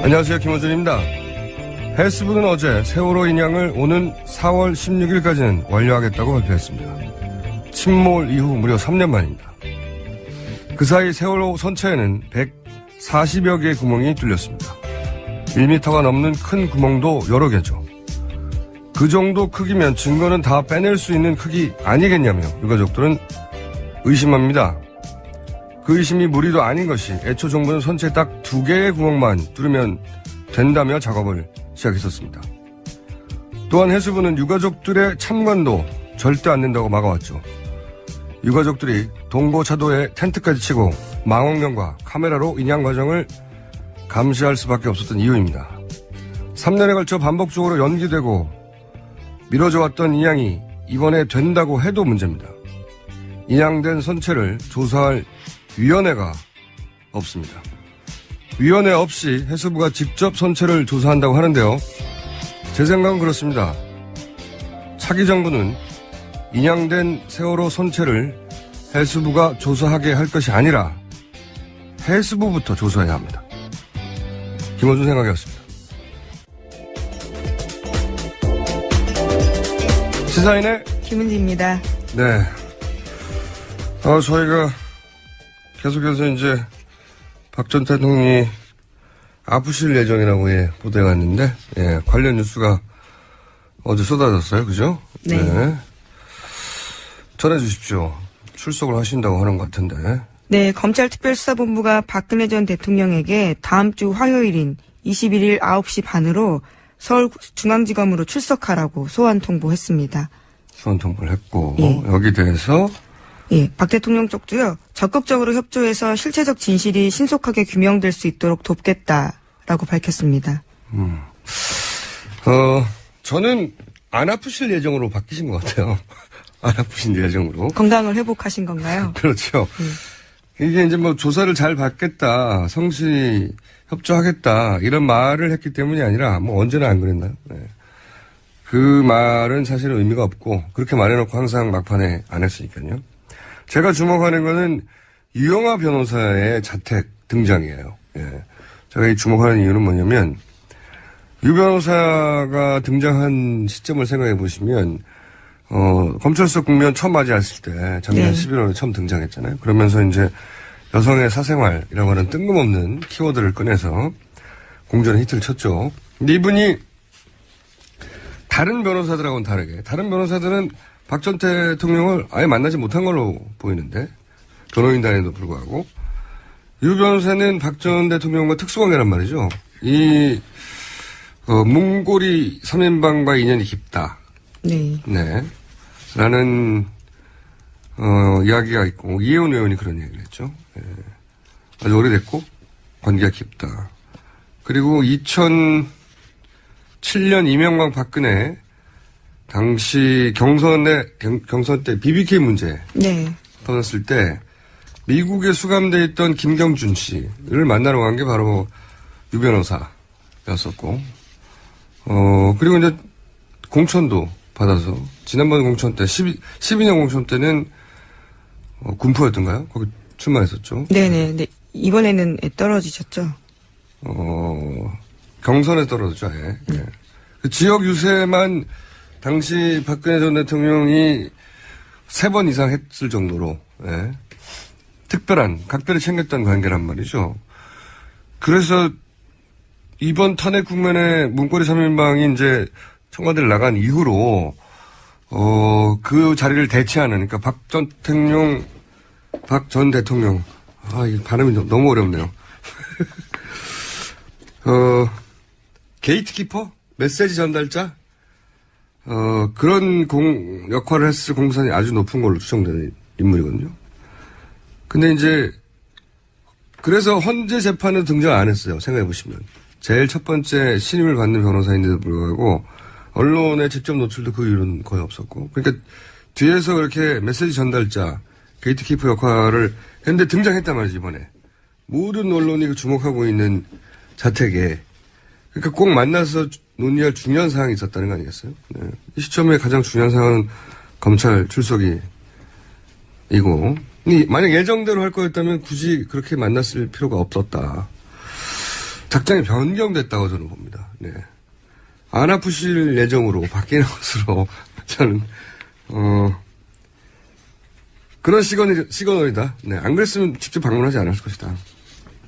안녕하세요. 김호준입니다. 헬스부는 어제 세월호 인양을 오는 4월 16일까지는 완료하겠다고 발표했습니다. 침몰 이후 무려 3년 만입니다. 그 사이 세월호 선체에는 140여 개의 구멍이 뚫렸습니다. 1m가 넘는 큰 구멍도 여러 개죠. 그 정도 크기면 증거는 다 빼낼 수 있는 크기 아니겠냐며 유가족들은 의심합니다. 그 의심이 무리도 아닌 것이 애초 정부는 선체 딱 2개의 구멍만 뚫으면 된다며 작업을 시작했었습니다. 또한 해수부는 유가족들의 참관도 절대 안 된다고 막아왔죠. 유가족들이 동고차도에 텐트까지 치고 망원경과 카메라로 인양 과정을 감시할 수밖에 없었던 이유입니다. 3년에 걸쳐 반복적으로 연기되고 미뤄져 왔던 인양이 이번에 된다고 해도 문제입니다. 인양된 선체를 조사할 위원회가 없습니다. 위원회 없이 해수부가 직접 선체를 조사한다고 하는데요. 제 생각은 그렇습니다. 차기 정부는 인양된 세월호 선체를 해수부가 조사하게 할 것이 아니라 해수부부터 조사해야 합니다. 김호준 생각이었습니다. 시사인의 김은지입니다. 네. 저희가 계속해서 이제 박 전 대통령이 아프실 예정이라고 보도가 왔는데, 관련 뉴스가 어제 쏟아졌어요. 그죠? 네. 전해 주십시오. 출석을 하신다고 하는 것 같은데. 네, 검찰특별수사본부가 박근혜 전 대통령에게 다음 주 화요일인 21일 9시 반으로 서울중앙지검으로 출석하라고 소환 통보했습니다. 소환 통보를 했고, 여기 대해서 예, 박 대통령 쪽도요, 적극적으로 협조해서 실체적 진실이 신속하게 규명될 수 있도록 돕겠다라고 밝혔습니다. 저는 안 아프실 예정으로 바뀌신 것 같아요. 안 아프신 예정으로. 건강을 회복하신 건가요? 그렇죠. 이게 이제 뭐 조사를 잘 받겠다, 성실히 협조하겠다, 이런 말을 했기 때문이 아니라, 뭐 언제나 안 그랬나요? 네. 그 말은 사실은 의미가 없고, 그렇게 말해놓고 항상 막판에 안 했으니까요. 제가 주목하는 거는 유영하 변호사의 자택 등장이에요. 제가 이 주목하는 이유는 뭐냐면, 유 변호사가 등장한 시점을 생각해 보시면, 검찰수석 국면 처음 맞이했을 때, 작년 11월에 처음 등장했잖아요. 그러면서 이제 여성의 사생활이라고 하는 뜬금없는 키워드를 꺼내서 공전의 히트를 쳤죠. 근데 이분이 다른 변호사들하고는 다르게, 다른 변호사들은 박 전 대통령을 아예 만나지 못한 걸로 보이는데, 변호인단에도 불구하고, 유 변호사는 박 전 대통령과 특수관계란 말이죠. 이, 문고리 3인방과 인연이 깊다. 네. 네. 라는, 이야기가 있고, 이혜원 의원이 그런 얘기를 했죠. 아주 오래됐고, 관계가 깊다. 그리고 2007년 이명박 박근혜, 당시 경선 때 BBK 문제. 네. 터졌을 때, 미국에 수감돼 있던 김경준 씨를 만나러 간 게 바로 유 변호사였었고, 그리고 이제 공천도 받아서, 지난번 공천 때, 12년 공천 때는, 군포였던가요? 거기 출마했었죠. 네네. 네. 이번에는 떨어지셨죠? 경선에 떨어졌죠, 아예. 그 지역 유세만 당시 박근혜 전 대통령이 3번 이상 했을 정도로, 특별한, 각별히 챙겼던 관계란 말이죠. 그래서 이번 탄핵 국면에 문고리 3인방이 이제 청와대를 나간 이후로, 그 자리를 대체하는, 그러니까 박 전 대통령, 이 발음이 너무 어렵네요. 게이트키퍼? 메시지 전달자? 그런 역할을 했을 공산이 아주 높은 걸로 추정되는 인물이거든요. 근데 이제, 그래서 헌재 재판은 등장 안 했어요. 생각해보시면. 제일 첫 번째 신임을 받는 변호사인데도 불구하고, 언론에 직접 노출도 그 이유는 거의 없었고. 그러니까 뒤에서 그렇게 메시지 전달자, 게이트키퍼 역할을 했는데 등장했단 말이지, 이번에. 모든 언론이 주목하고 있는 자택에. 그러니까 꼭 만나서 논의할 중요한 사항이 있었다는 거 아니겠어요? 네. 이 시점에 가장 중요한 사항은 검찰 출석이고, 만약 예정대로 할 거였다면 굳이 그렇게 만났을 필요가 없었다. 작전이 변경됐다고 저는 봅니다. 네. 안 아프실 예정으로 바뀌는 것으로 저는, 그런 시그널이다. 네. 안 그랬으면 직접 방문하지 않았을 것이다.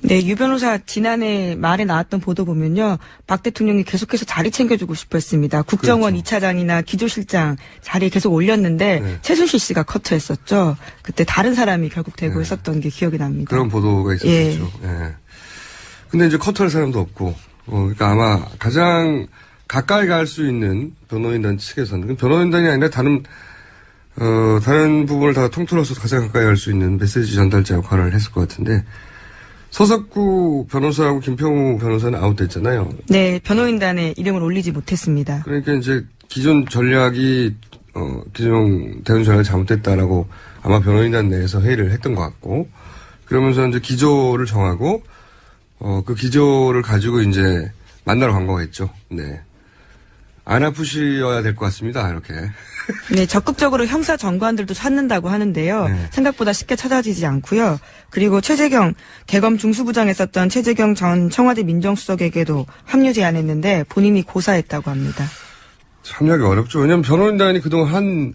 네, 유 변호사 지난해 말에 나왔던 보도 보면요. 박 대통령이 계속해서 자리 챙겨주고 싶어 했습니다. 국정원 그렇죠. 2차장이나 기조실장 자리에 계속 올렸는데 네. 최순실 씨가 커트했었죠. 그때 다른 사람이 결국 되고 있었던 게 기억이 납니다. 그런 보도가 있었죠. 예. 근데 이제 커트할 사람도 없고, 그러니까 아마 가장 가까이 갈 수 있는 변호인단 측에서는, 변호인단이 아니라 다른 부분을 다 통틀어서 가장 가까이 갈 수 있는 메시지 전달자 역할을 했을 것 같은데, 서석구 변호사하고 김평우 변호사는 아웃됐잖아요. 네, 변호인단에 이름을 올리지 못했습니다. 그러니까 이제 기존 전략이, 기존 대응 전략이 잘못됐다라고 아마 변호인단 내에서 회의를 했던 것 같고, 그러면서 이제 기조를 정하고, 그 기조를 가지고 이제 만나러 간 거겠죠. 네. 안 아프셔야 될 것 같습니다. 이렇게. 네, 적극적으로 형사 정관들도 찾는다고 하는데요. 네. 생각보다 쉽게 찾아지지 않고요. 그리고 최재경 대검 중수부장에 있었던 최재경 전 청와대 민정수석에게도 합류 제안했는데 본인이 고사했다고 합니다. 참여하기 어렵죠. 왜냐하면 변호인단이 그동안 한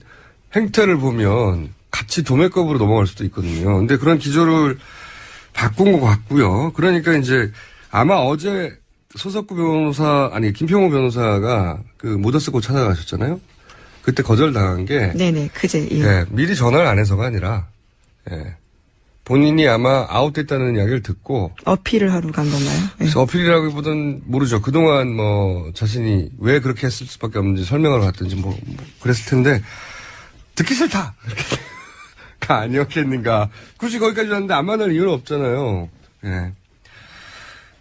행태를 보면 같이 도매급으로 넘어갈 수도 있거든요. 근데 그런 기조를 바꾼 것 같고요. 그러니까 이제 아마 어제 소석구 변호사, 김평호 변호사가 그 모더스고 찾아가셨잖아요. 그때 거절당한 게. 네네, 그제. 예. 예, 미리 전화를 안 해서가 아니라, 예. 본인이 아마 아웃됐다는 이야기를 듣고. 어필을 하러 간 건가요? 예. 그래서 어필이라기보다는 모르죠. 그동안 자신이 왜 그렇게 했을 수밖에 없는지 설명을 갔든지 그랬을 텐데, 듣기 싫다! 이렇게가 아니었겠는가. 굳이 거기까지 왔는데 안 만날 이유는 없잖아요. 예.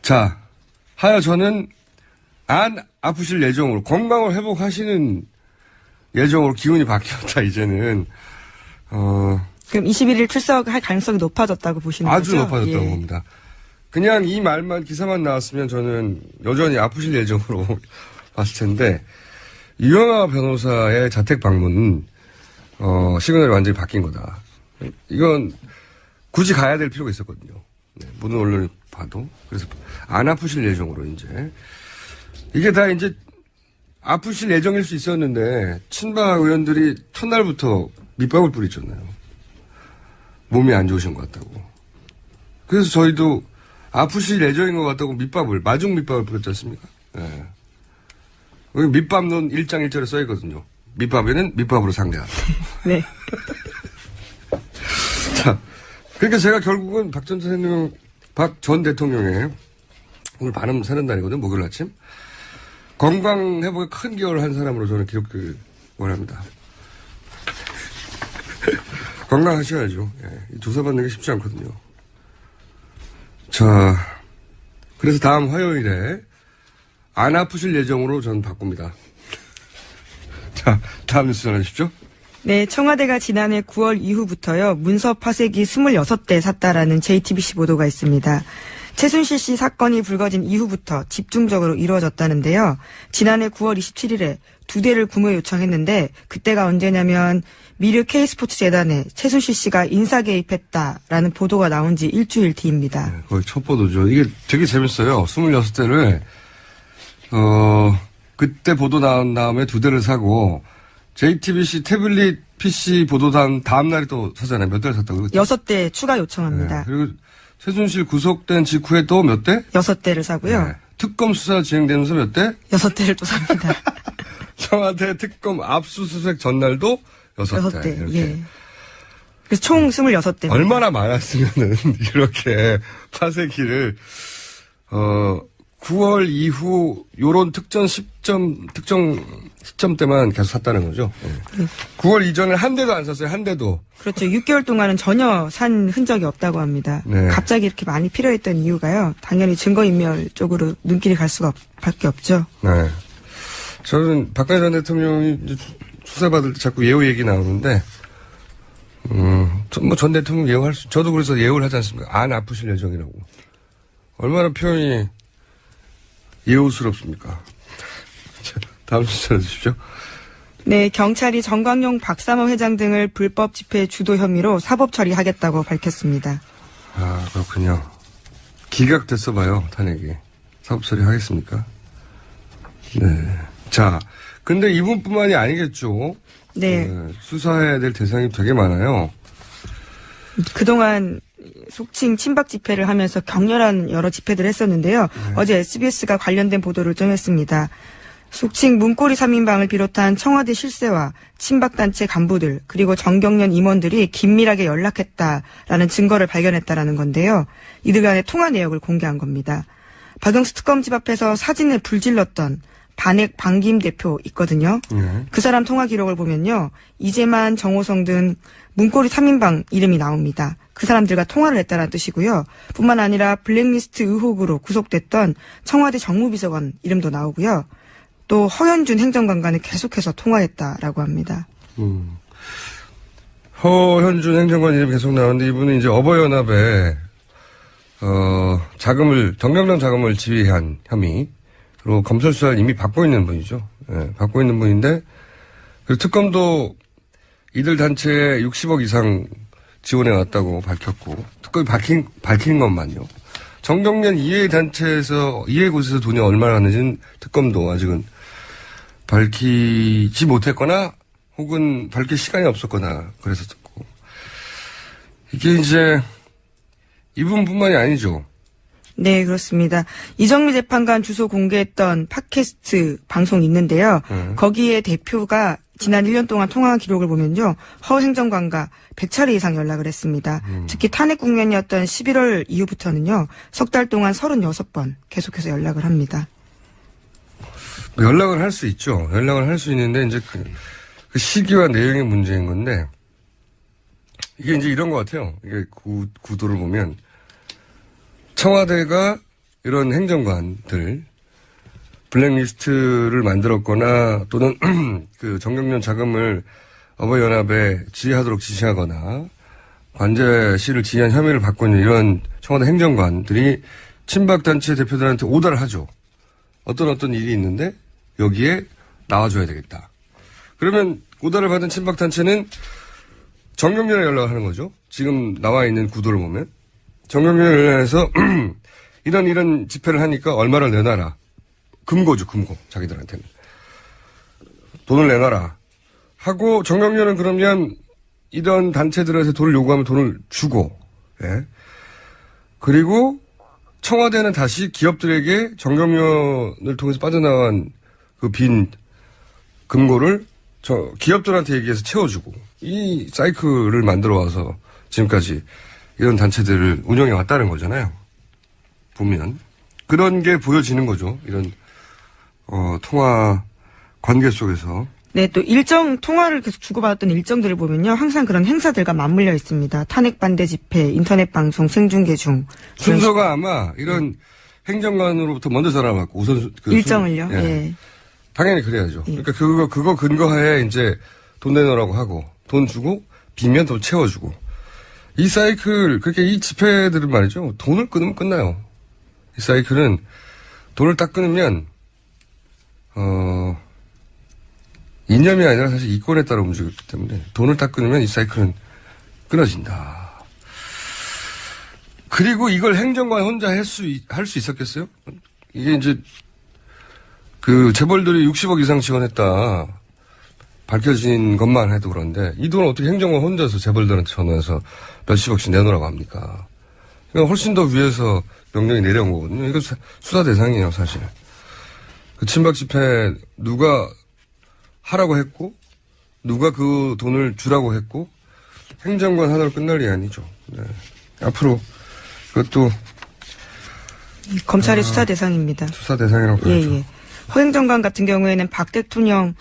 자, 하여 저는 안 아프실 예정으로, 건강을 회복하시는 예정으로 기운이 바뀌었다, 이제는. 그럼 21일 출석할 가능성이 높아졌다고 보시는 거죠? 아주 높아졌다고 예. 봅니다. 그냥 이 말만, 기사만 나왔으면 저는 여전히 아프실 예정으로 봤을 텐데, 유영아 변호사의 자택 방문은, 시그널이 완전히 바뀐 거다. 이건 굳이 가야 될 필요가 있었거든요. 네, 모든 언론이 봐도. 그래서 안 아프실 예정으로 이제. 이게 다 이제 아프실 예정일 수 있었는데, 친박 의원들이 첫날부터 밑밥을 뿌리잖아요. 몸이 안 좋으신 것 같다고. 그래서 저희도 아프실 예정인 것 같다고 마중 밑밥을 뿌렸지 않습니까? 예. 여기 밑밥론 1장 1절에 써있거든요. 밑밥에는 밑밥으로 상대하라. 네. 자, 그러니까 제가 결국은 박 전 대통령의 오늘 반음 사는 날이거든요. 목요일 아침. 건강 회복에 큰 기여를 한 사람으로 저는 기록을 원합니다. 건강하셔야죠. 예, 조사받는 게 쉽지 않거든요. 자, 그래서 다음 화요일에 안 아프실 예정으로 저는 바꿉니다. 자, 다음 뉴스 전해주십시오. 네, 청와대가 지난해 9월 이후부터요, 문서 파쇄기 26대 샀다라는 JTBC 보도가 있습니다. 최순실 씨 사건이 불거진 이후부터 집중적으로 이루어졌다는데요. 지난해 9월 27일에 2대를 구매 요청했는데 그때가 언제냐면 미르 K스포츠 재단에 최순실 씨가 인사 개입했다라는 보도가 나온 지 일주일 뒤입니다. 네, 거의 첫 보도죠. 이게 되게 재밌어요. 26대를 그때 보도 나온 다음에 2대를 사고 JTBC 태블릿 PC 보도 다음 날이 또 사잖아요. 몇 대를 샀다고 그랬죠? 6대 추가 요청합니다. 네, 그리고 최순실 구속된 직후에 또 몇 대? 6대를 사고요. 네. 특검 수사 진행되면서 몇 대? 6대를 또 삽니다. 청와대 특검 압수수색 전날도 6대. 6대. 이렇게. 예. 그래서 총 26대. 얼마나 많았으면은 이렇게 파쇄기를 9월 이후 요런 특정 시점 때만 계속 샀다는 거죠. 네. 9월 이전에 한 대도 안 샀어요. 한 대도. 그렇죠. 6개월 동안은 전혀 산 흔적이 없다고 합니다. 네. 갑자기 이렇게 많이 필요했던 이유가요. 당연히 증거인멸 쪽으로 눈길이 갈 수밖에 없죠. 네. 저는 박근혜 전 대통령이 이제 수사받을 때 자꾸 예우 얘기 나오는데, 전 대통령 예우할 저도 그래서 예우를 하지 않습니까? 안 아프실 예정이라고. 얼마나 표현이 예우스럽습니까? 자, 다음 주제 전해주십시오. 네, 경찰이 정광용 박사모 회장 등을 불법 집회 주도 혐의로 사법 처리하겠다고 밝혔습니다. 아, 그렇군요. 기각됐어 봐요, 탄핵이. 사법 처리하겠습니까? 네. 자, 근데 이분뿐만이 아니겠죠. 네. 수사해야 될 대상이 되게 많아요. 그동안 속칭 친박 집회를 하면서 격렬한 여러 집회들을 했었는데요. 어제 SBS가 관련된 보도를 좀 했습니다. 속칭 문고리 3인방을 비롯한 청와대 실세와 친박단체 간부들 그리고 정경련 임원들이 긴밀하게 연락했다라는 증거를 발견했다라는 건데요. 이들 간의 통화 내역을 공개한 겁니다. 박영수 특검집 앞에서 사진을 불질렀던 반액 방김 대표 있거든요. 그 사람 통화 기록을 보면요. 이재만, 정호성 등 문고리 3인방 이름이 나옵니다. 그 사람들과 통화를 했다는 뜻이고요. 뿐만 아니라 블랙리스트 의혹으로 구속됐던 청와대 정무비서관 이름도 나오고요. 또 허현준 행정관과는 계속해서 통화했다라고 합니다. 허현준 행정관 이름이 계속 나오는데 이분은 이제 어버이연합에 정경련 자금을 지휘한 혐의로 검찰 수사를 이미 받고 있는 분이죠. 예, 받고 있는 분인데 그 특검도 이들 단체에 60억 이상 지원해 왔다고 밝혔고 특검이 밝힌 것만요. 정경련 이해 단체에서 이해 곳에서 돈이 얼마나 왔는지는 특검도 아직은 밝히지 못했거나 혹은 밝힐 시간이 없었거나 그래서 듣고 이게 이제 이분뿐만이 아니죠. 네, 그렇습니다. 이정미 재판관 주소 공개했던 팟캐스트 방송이 있는데요. 거기에 대표가 지난 1년 동안 통화 기록을 보면요. 허 행정관과 100차례 이상 연락을 했습니다. 특히 탄핵 국면이었던 11월 이후부터는요. 석 달 동안 36번 계속해서 연락을 합니다. 연락을 할 수 있죠. 연락을 할 수 있는데 이제 그 시기와 내용의 문제인 건데 이게 이제 이런 것 같아요. 이게 구도를 보면 청와대가 이런 행정관들 블랙리스트를 만들었거나 또는 그 정경련 자금을 어버이연합에 지휘하도록 지시하거나 관제실을 지휘한 혐의를 받고 있는 이런 청와대 행정관들이 친박단체 대표들한테 오더를 하죠. 어떤 일이 있는데 여기에 나와줘야 되겠다. 그러면 오더를 받은 친박단체는 정경련에 연락을 하는 거죠. 지금 나와 있는 구도를 보면. 정경련에 연락해서 이런 집회를 하니까 얼마를 내놔라. 금고죠, 금고. 자기들한테는. 돈을 내놔라. 하고 정경련은 그러면 이런 단체들한테 돈을 요구하면 돈을 주고, 예. 그리고 청와대는 다시 기업들에게 정경련을 통해서 빠져나간 그 빈 금고를 기업들한테 얘기해서 채워주고 이 사이클을 만들어 와서 지금까지 이런 단체들을 운영해 왔다는 거잖아요. 보면 그런 게 보여지는 거죠. 이런 통화 관계 속에서. 네, 또 통화를 계속 주고받았던 일정들을 보면요. 항상 그런 행사들과 맞물려 있습니다. 탄핵 반대 집회, 인터넷 방송, 생중계 중. 순서가 아마 이런 행정관으로부터 먼저 전화 받고 우선 일정을요. 예. 당연히 그래야죠. 그러니까 그거 근거하에 이제 돈 내놓으라고 하고 돈 주고 비면 돈 채워주고 이 사이클 그렇게 이 집회들은 말이죠. 돈을 끊으면 끝나요. 이 사이클은 돈을 딱 끊으면 이념이 아니라 사실 이권에 따라 움직이기 때문에 돈을 딱 끊으면 이 사이클은 끊어진다. 그리고 이걸 행정관 혼자 할 수 있었겠어요? 이게 이제 그 재벌들이 60억 이상 지원했다 밝혀진 것만 해도 그런데 이 돈을 어떻게 행정관 혼자서 재벌들한테 전화해서 몇십억씩 내놓으라고 합니까? 그러니까 훨씬 더 위에서 명령이 내려온 거거든요. 이거 수사 대상이에요, 사실. 그 친박 집회 누가 하라고 했고 누가 그 돈을 주라고 했고 행정관 하나로 끝날 일이 아니죠. 네. 앞으로 그것도 검찰의 수사 대상입니다. 수사 대상이라고 봐야죠. 예. 허 행정관 같은 경우에는 박 대통령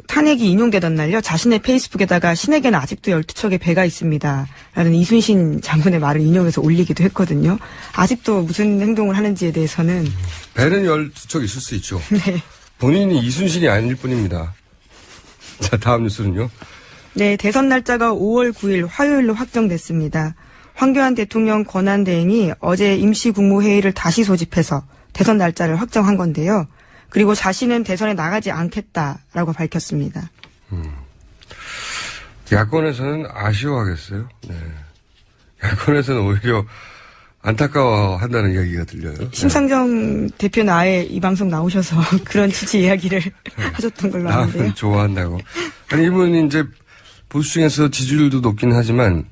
탄핵이 인용되던 날요. 자신의 페이스북에다가 신에게는 아직도 12척의 배가 있습니다. 라는 이순신 장군의 말을 인용해서 올리기도 했거든요. 아직도 무슨 행동을 하는지에 대해서는. 배는 12척 있을 수 있죠. 네. 본인이 이순신이 아닐 뿐입니다. 자, 다음 뉴스는요. 네, 대선 날짜가 5월 9일 화요일로 확정됐습니다. 황교안 대통령 권한대행이 어제 임시국무회의를 다시 소집해서 대선 날짜를 확정한 건데요. 그리고 자신은 대선에 나가지 않겠다라고 밝혔습니다. 야권에서는 아쉬워하겠어요. 네. 야권에서는 오히려 안타까워한다는 이야기가 들려요. 심상정 대표는 아예 이 방송 나오셔서 그런 취지 이야기를 하셨던 걸로 아는데요. 나는 좋아한다고. 아니, 이분이 이제 보수 중에서 지지율도 높긴 하지만,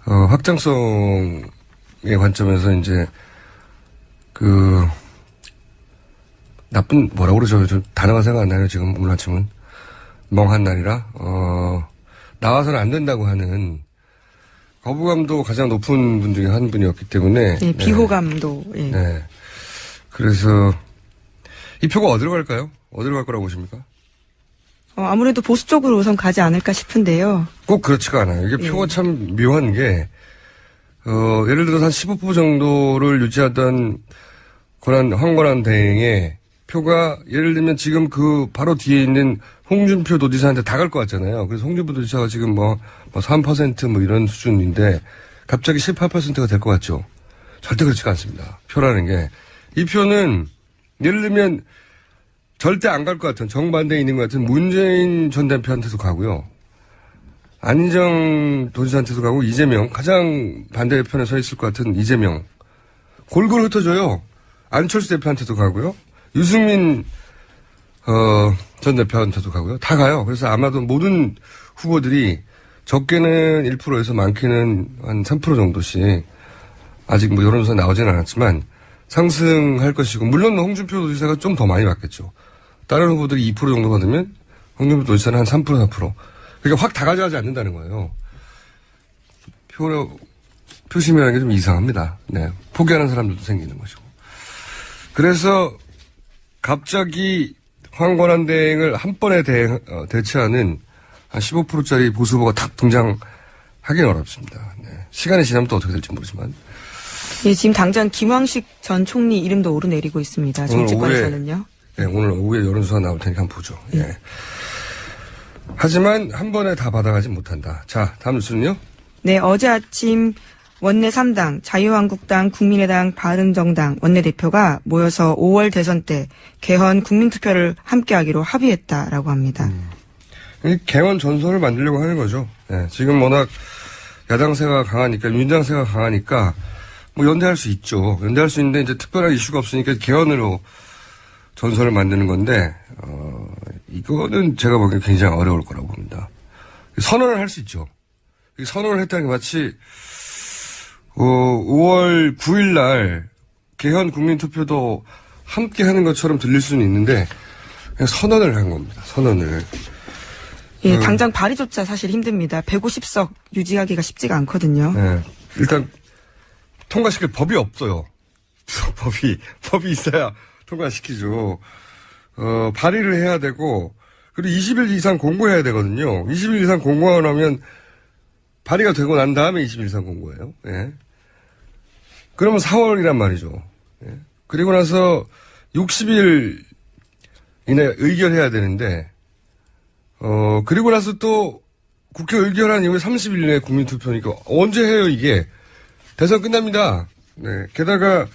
확장성의 관점에서 이제, 나쁜, 뭐라고 그러죠? 좀 단어가 생각 안 나요, 지금 오늘 아침은. 멍한 날이라, 나와서는 안 된다고 하는, 거부감도 가장 높은 분 중에 한 분이었기 때문에. 네, 비호감도. 예. 네. 그래서, 이 표가 어디로 갈까요? 어디로 갈 거라고 보십니까? 아무래도 보수 쪽으로 우선 가지 않을까 싶은데요. 꼭 그렇지가 않아요. 이게 표가 참 묘한 게, 예를 들어서 한 15% 정도를 유지하던 황권한 대행의 표가 예를 들면 지금 바로 뒤에 있는 홍준표 도지사한테 다 갈 것 같잖아요. 그래서 홍준표 도지사가 지금 3% 이런 수준인데 갑자기 18%가 될 것 같죠. 절대 그렇지가 않습니다. 표라는 게. 이 표는 예를 들면 절대 안 갈 것 같은 정반대에 있는 것 같은 문재인 전 대표한테도 가고요. 안희정 도지사한테도 가고 이재명 가장 반대편에 서 있을 것 같은 이재명 골고루 흩어져요. 안철수 대표한테도 가고요. 유승민 전 대표한테도 가고요. 다 가요. 그래서 아마도 모든 후보들이 적게는 1%에서 많게는 한 3% 정도씩 아직 여론조사 나오지는 않았지만 상승할 것이고 물론 홍준표 도지사가 좀 더 많이 받겠죠. 다른 후보들이 2% 정도 받으면 홍준표 도지사는 한 3%, 4%. 그러니까 확 다 가져가지 않는다는 거예요. 표심이라는 게 좀 이상합니다. 네. 포기하는 사람들도 생기는 것이고. 그래서 갑자기 황권한 대행을 한 번에 대체하는 한 15%짜리 보수 후보가 탁 등장하기는 어렵습니다. 네. 시간이 지나면 또 어떻게 될지 모르지만. 예, 지금 당장 김황식 전 총리 이름도 오르내리고 있습니다. 정치권에서는요. 네, 오늘 오후에 여론조사 나올 테니까 한번 보죠. 예. 하지만 한 번에 다 받아가지 못한다. 자, 다음 뉴스는요? 네, 어제 아침 원내 3당, 자유한국당, 국민의당, 바른정당 원내대표가 모여서 5월 대선 때 개헌 국민투표를 함께하기로 합의했다라고 합니다. 개헌 전선을 만들려고 하는 거죠. 네, 지금 워낙 야당세가 강하니까, 민주당세가 강하니까 연대할 수 있죠. 연대할 수 있는데 이제 특별한 이슈가 없으니까 개헌으로 전선을 만드는 건데 이거는 제가 보기엔 굉장히 어려울 거라고 봅니다. 선언을 할 수 있죠. 선언을 했다는 게 마치 5월 9일 날 개헌 국민투표도 함께 하는 것처럼 들릴 수는 있는데 그냥 선언을 한 겁니다. 선언을. 예, 당장 발의조차 사실 힘듭니다. 150석 유지하기가 쉽지가 않거든요. 네, 일단 통과시킬 법이 없어요. 법이 있어야 통과시키죠. 발의를 해야 되고, 그리고 20일 이상 공고해야 되거든요. 20일 이상 공고하고 나면 발의가 되고 난 다음에 20일 이상 공고해요. 예. 그러면 4월이란 말이죠. 예. 그리고 나서 60일 이내 의결해야 되는데, 그리고 나서 또 국회 의결한 이후에 30일 내에 국민투표니까 언제 해요, 이게? 대선 끝납니다. 네. 게다가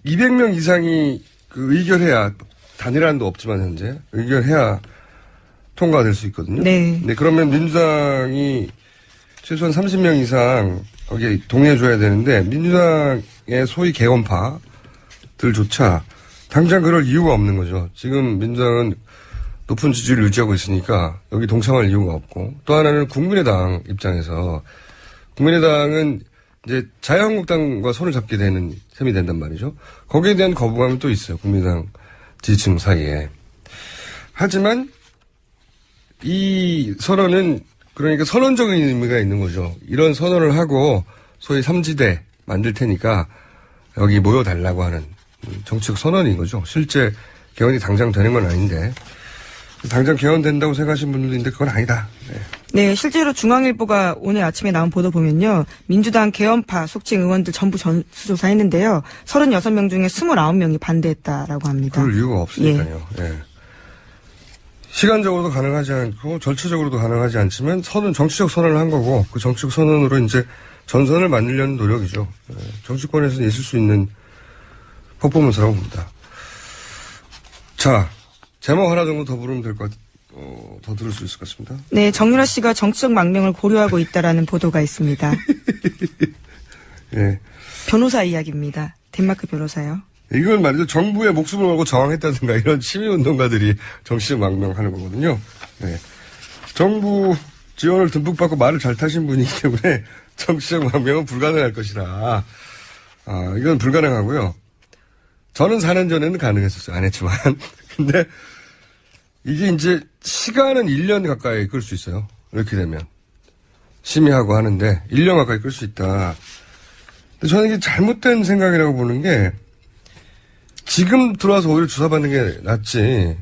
200명 이상이 의결해야, 단일화도 없지만 현재, 의결해야 통과가 될 수 있거든요. 네. 네, 그러면 민주당이 최소한 30명 이상 거기에 동의해줘야 되는데, 민주당의 소위 개헌파들조차 당장 그럴 이유가 없는 거죠. 지금 민주당은 높은 지지율을 유지하고 있으니까 여기 동참할 이유가 없고, 또 하나는 국민의당 입장에서, 국민의당은 이제 자유한국당과 손을 잡게 되는 셈이 된단 말이죠. 거기에 대한 거부감이 또 있어요. 국민의당 지지층 사이에. 하지만 이 선언은 그러니까 선언적인 의미가 있는 거죠. 이런 선언을 하고 소위 3지대 만들 테니까 여기 모여달라고 하는 정치적 선언인 거죠. 실제 개헌이 당장 되는 건 아닌데 당장 개헌된다고 생각하시는 분들도 있는데 그건 아니다. 네. 네, 실제로 중앙일보가 오늘 아침에 나온 보도 보면요. 민주당 개헌파 속칭 의원들 전부 전수조사했는데요. 36명 중에 29명이 반대했다라고 합니다. 그럴 이유가 없으니까요. 예. 예. 시간적으로도 가능하지 않고 절차적으로도 가능하지 않지만 정치적 선언을 한 거고 그 정치적 선언으로 이제 전선을 만들려는 노력이죠. 예. 정치권에서는 있을 수 있는 퍼포먼스라고 봅니다. 자, 제목 하나 정도 더 부르면 될 것 같아요. 더 들을 수 있을 것 같습니다. 네, 정유라 씨가 정치적 망명을 고려하고 있다라는 보도가 있습니다. 예. 변호사 이야기입니다. 덴마크 변호사요. 이건 말이죠. 정부의 목숨을 걸고 저항했다든가 이런 시민운동가들이 정신망명하는 거거든요. 네. 정부 지원을 듬뿍 받고 말을 잘 타신 분이기 때문에 정치적 망명은 불가능할 것이라. 이건 불가능하고요. 저는 4년 전에는 가능했었어요. 안 했지만. 근데 이게 이제 시간은 1년 가까이 끌 수 있어요. 이렇게 되면. 심의하고 하는데 1년 가까이 끌 수 있다. 근데 저는 이게 잘못된 생각이라고 보는 게 지금 들어와서 오히려 조사받는 게 낫지.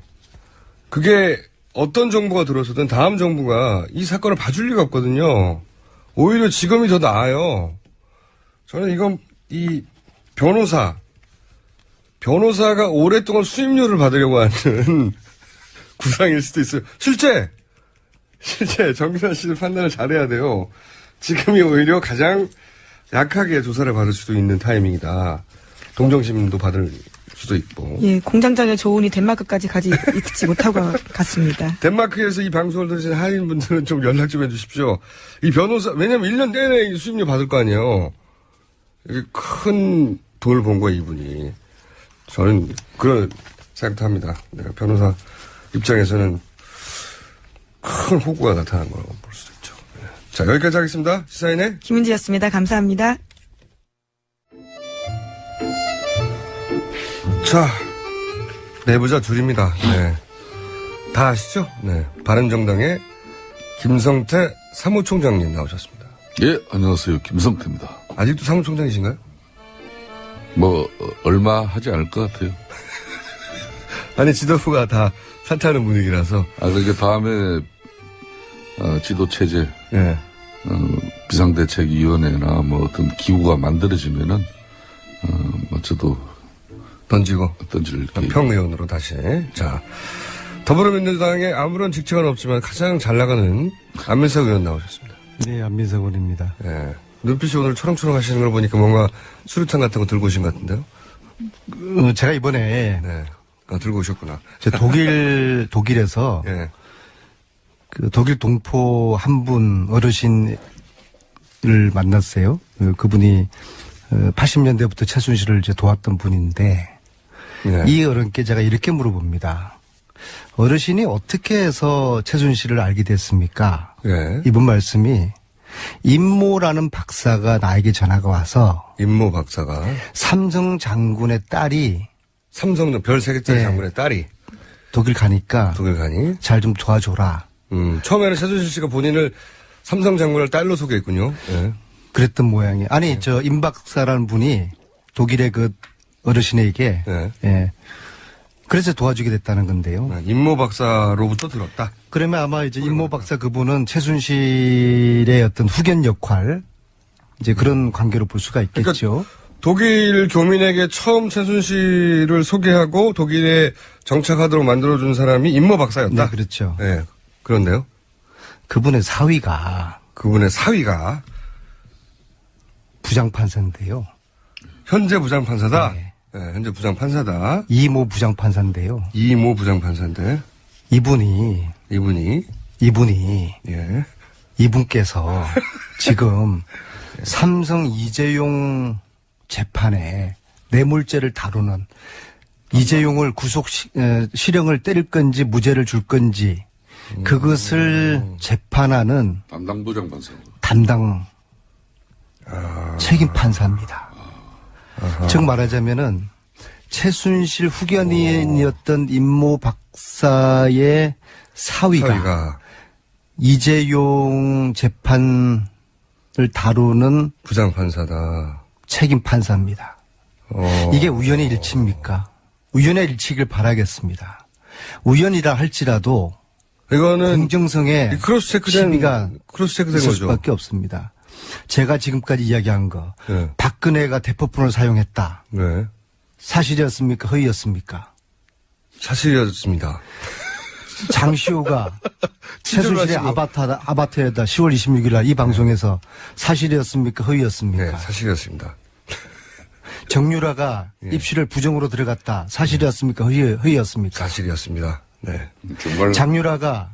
그게 어떤 정부가 들어서든 다음 정부가 이 사건을 봐줄 리가 없거든요. 오히려 지금이 더 나아요. 저는 이건 이 변호사가 오랫동안 수임료를 받으려고 하는 구상일 수도 있어요. 실제 정준하 씨는 판단을 잘해야 돼요. 지금이 오히려 가장 약하게 조사를 받을 수도 있는 타이밍이다. 동정심도 받을 수도 있고. 예, 공장장의 조언이 덴마크까지 가지 있지 못하고 갔습니다. 덴마크에서 이 방송을 들으신 한인분들은 좀 연락 좀 해주십시오. 이 변호사, 왜냐면 1년 내내 수임료 받을 거 아니에요. 이게 큰 돈을 번 거예요, 이분이. 저는 그런 생각도 합니다. 내가 변호사 입장에서는 큰 호구가 나타난 거라고 볼 수도 있죠. 네. 자, 여기까지 하겠습니다. 시사인의 김은지였습니다. 감사합니다. 자, 내부자 둘입니다. 네. 다 아시죠? 네. 바른정당의 김성태 사무총장님 나오셨습니다. 예, 안녕하세요. 김성태입니다. 아직도 사무총장이신가요? 얼마 하지 않을 것 같아요. 아니, 지도부가 다 사퇴하는 분위기라서. 그러니까 다음에, 지도체제, 예. 비상대책위원회나 어떤 기구가 만들어지면은, 저도 던질 계획. 평의원으로 다시. 자, 더불어민주당에 아무런 직책은 없지만 가장 잘 나가는 안민석 의원 나오셨습니다. 네, 안민석 의원입니다. 예. 눈빛이 오늘 초롱초롱 하시는 걸 보니까 뭔가 수류탄 같은 거 들고 오신 것 같은데요? 제가 이번에 네. 들고 오셨구나. 저 독일에서 예. 그 독일 동포 한 분 어르신을 만났어요. 그분이 80년대부터 최순실을 이제 도왔던 분인데 예. 이 어른께 제가 이렇게 물어봅니다. 어르신이 어떻게 해서 최순실을 알게 됐습니까? 예. 이분 말씀이 임모라는 박사가 나에게 전화가 와서 임모 박사가 삼성 장군의 딸이 삼성 별 3개짜리 예. 장군의 딸이 독일 가니까 독일 가니? 잘 좀 도와줘라. 처음에는 최순실 씨가 본인을 삼성 장군을 딸로 소개했군요. 예. 그랬던 모양이에요. 아니, 저 임 박사라는 분이 독일의 그 어르신에게 네. 예. 그래서 도와주게 됐다는 건데요. 임모 박사로부터 들었다. 그러면 아마 이제 임모 박사 그분은 최순실의 어떤 후견 역할 이제 그런 관계로 볼 수가 있겠죠. 독일 교민에게 처음 최순실을 소개하고 독일에 정착하도록 만들어준 사람이 임모 박사였다. 네, 그렇죠. 네, 그런데요. 그분의 사위가 그분의 사위가 부장판사인데요. 현재 부장판사다. 네. 네, 현재 부장판사다. 이모 부장판사인데요. 이모 부장판사인데 이분이 예. 이분께서 지금 삼성 이재용 재판에 뇌물죄를 다루는 이재용을 실형을 때릴 건지 무죄를 줄 건지 그것을 재판하는 담당 부장판사. 담당 책임 판사입니다. 즉 말하자면은 최순실 후견인이었던 임모 박사의 사위가 이재용 재판을 다루는 부장판사다. 책임 판사입니다. 이게 우연의 일치입니까? 우연의 일치길 바라겠습니다. 우연이라 할지라도 이거는 공정성에 시비가 크로스체크된 있을 거죠. 수밖에 없습니다. 제가 지금까지 이야기한 거 네. 박근혜가 대포폰을 사용했다. 네. 사실이었습니까? 허위였습니까? 사실이었습니다. 장시호가 최순실의 아바타에다 10월 26일 날 이 방송에서 사실이었습니까? 허위였습니까? 네, 사실이었습니다. 정유라가 입시를 부정으로 들어갔다. 사실이었습니까? 허위였습니까? 사실이었습니다. 네. 정말 장유라가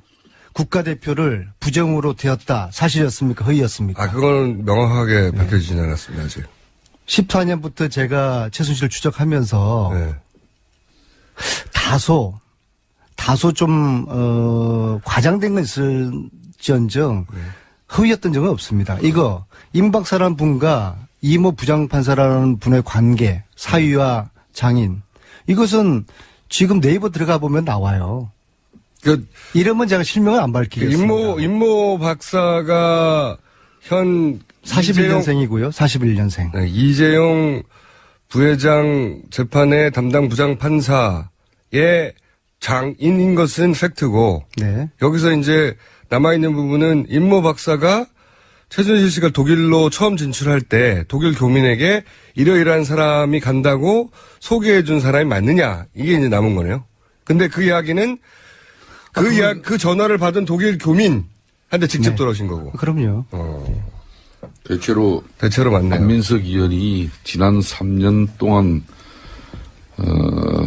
국가대표를 부정으로 되었다. 사실이었습니까? 허위였습니까? 그거는 명확하게 밝혀지진 않았습니다, 아직. 14년부터 제가 최순실을 추적하면서 네. 다소 좀 과장된 건 있을지언정 허위였던 적은 없습니다. 이거 임 박사라는 분과 이모 부장판사라는 분의 관계, 사위와 장인, 이것은 지금 네이버 들어가 보면 나와요. 그 이름은 제가 실명을 안 밝히겠습니다. 임모 박사가 현 41년생이고요. 41년생. 네, 이재용 부회장 재판의 담당 부장판사의 장인인 것은 팩트고 네. 여기서 이제 남아있는 부분은 임모 박사가 최순실 씨가 독일로 처음 진출할 때 독일 교민에게 이러이러한 사람이 간다고 소개해준 사람이 맞느냐 이게 이제 남은 거네요. 근데 그 이야기는 그 전화를 받은 독일 교민한테 직접 네. 들어오신 거고. 그럼요. 대체로 맞네요. 안민석 의원이 지난 3년 동안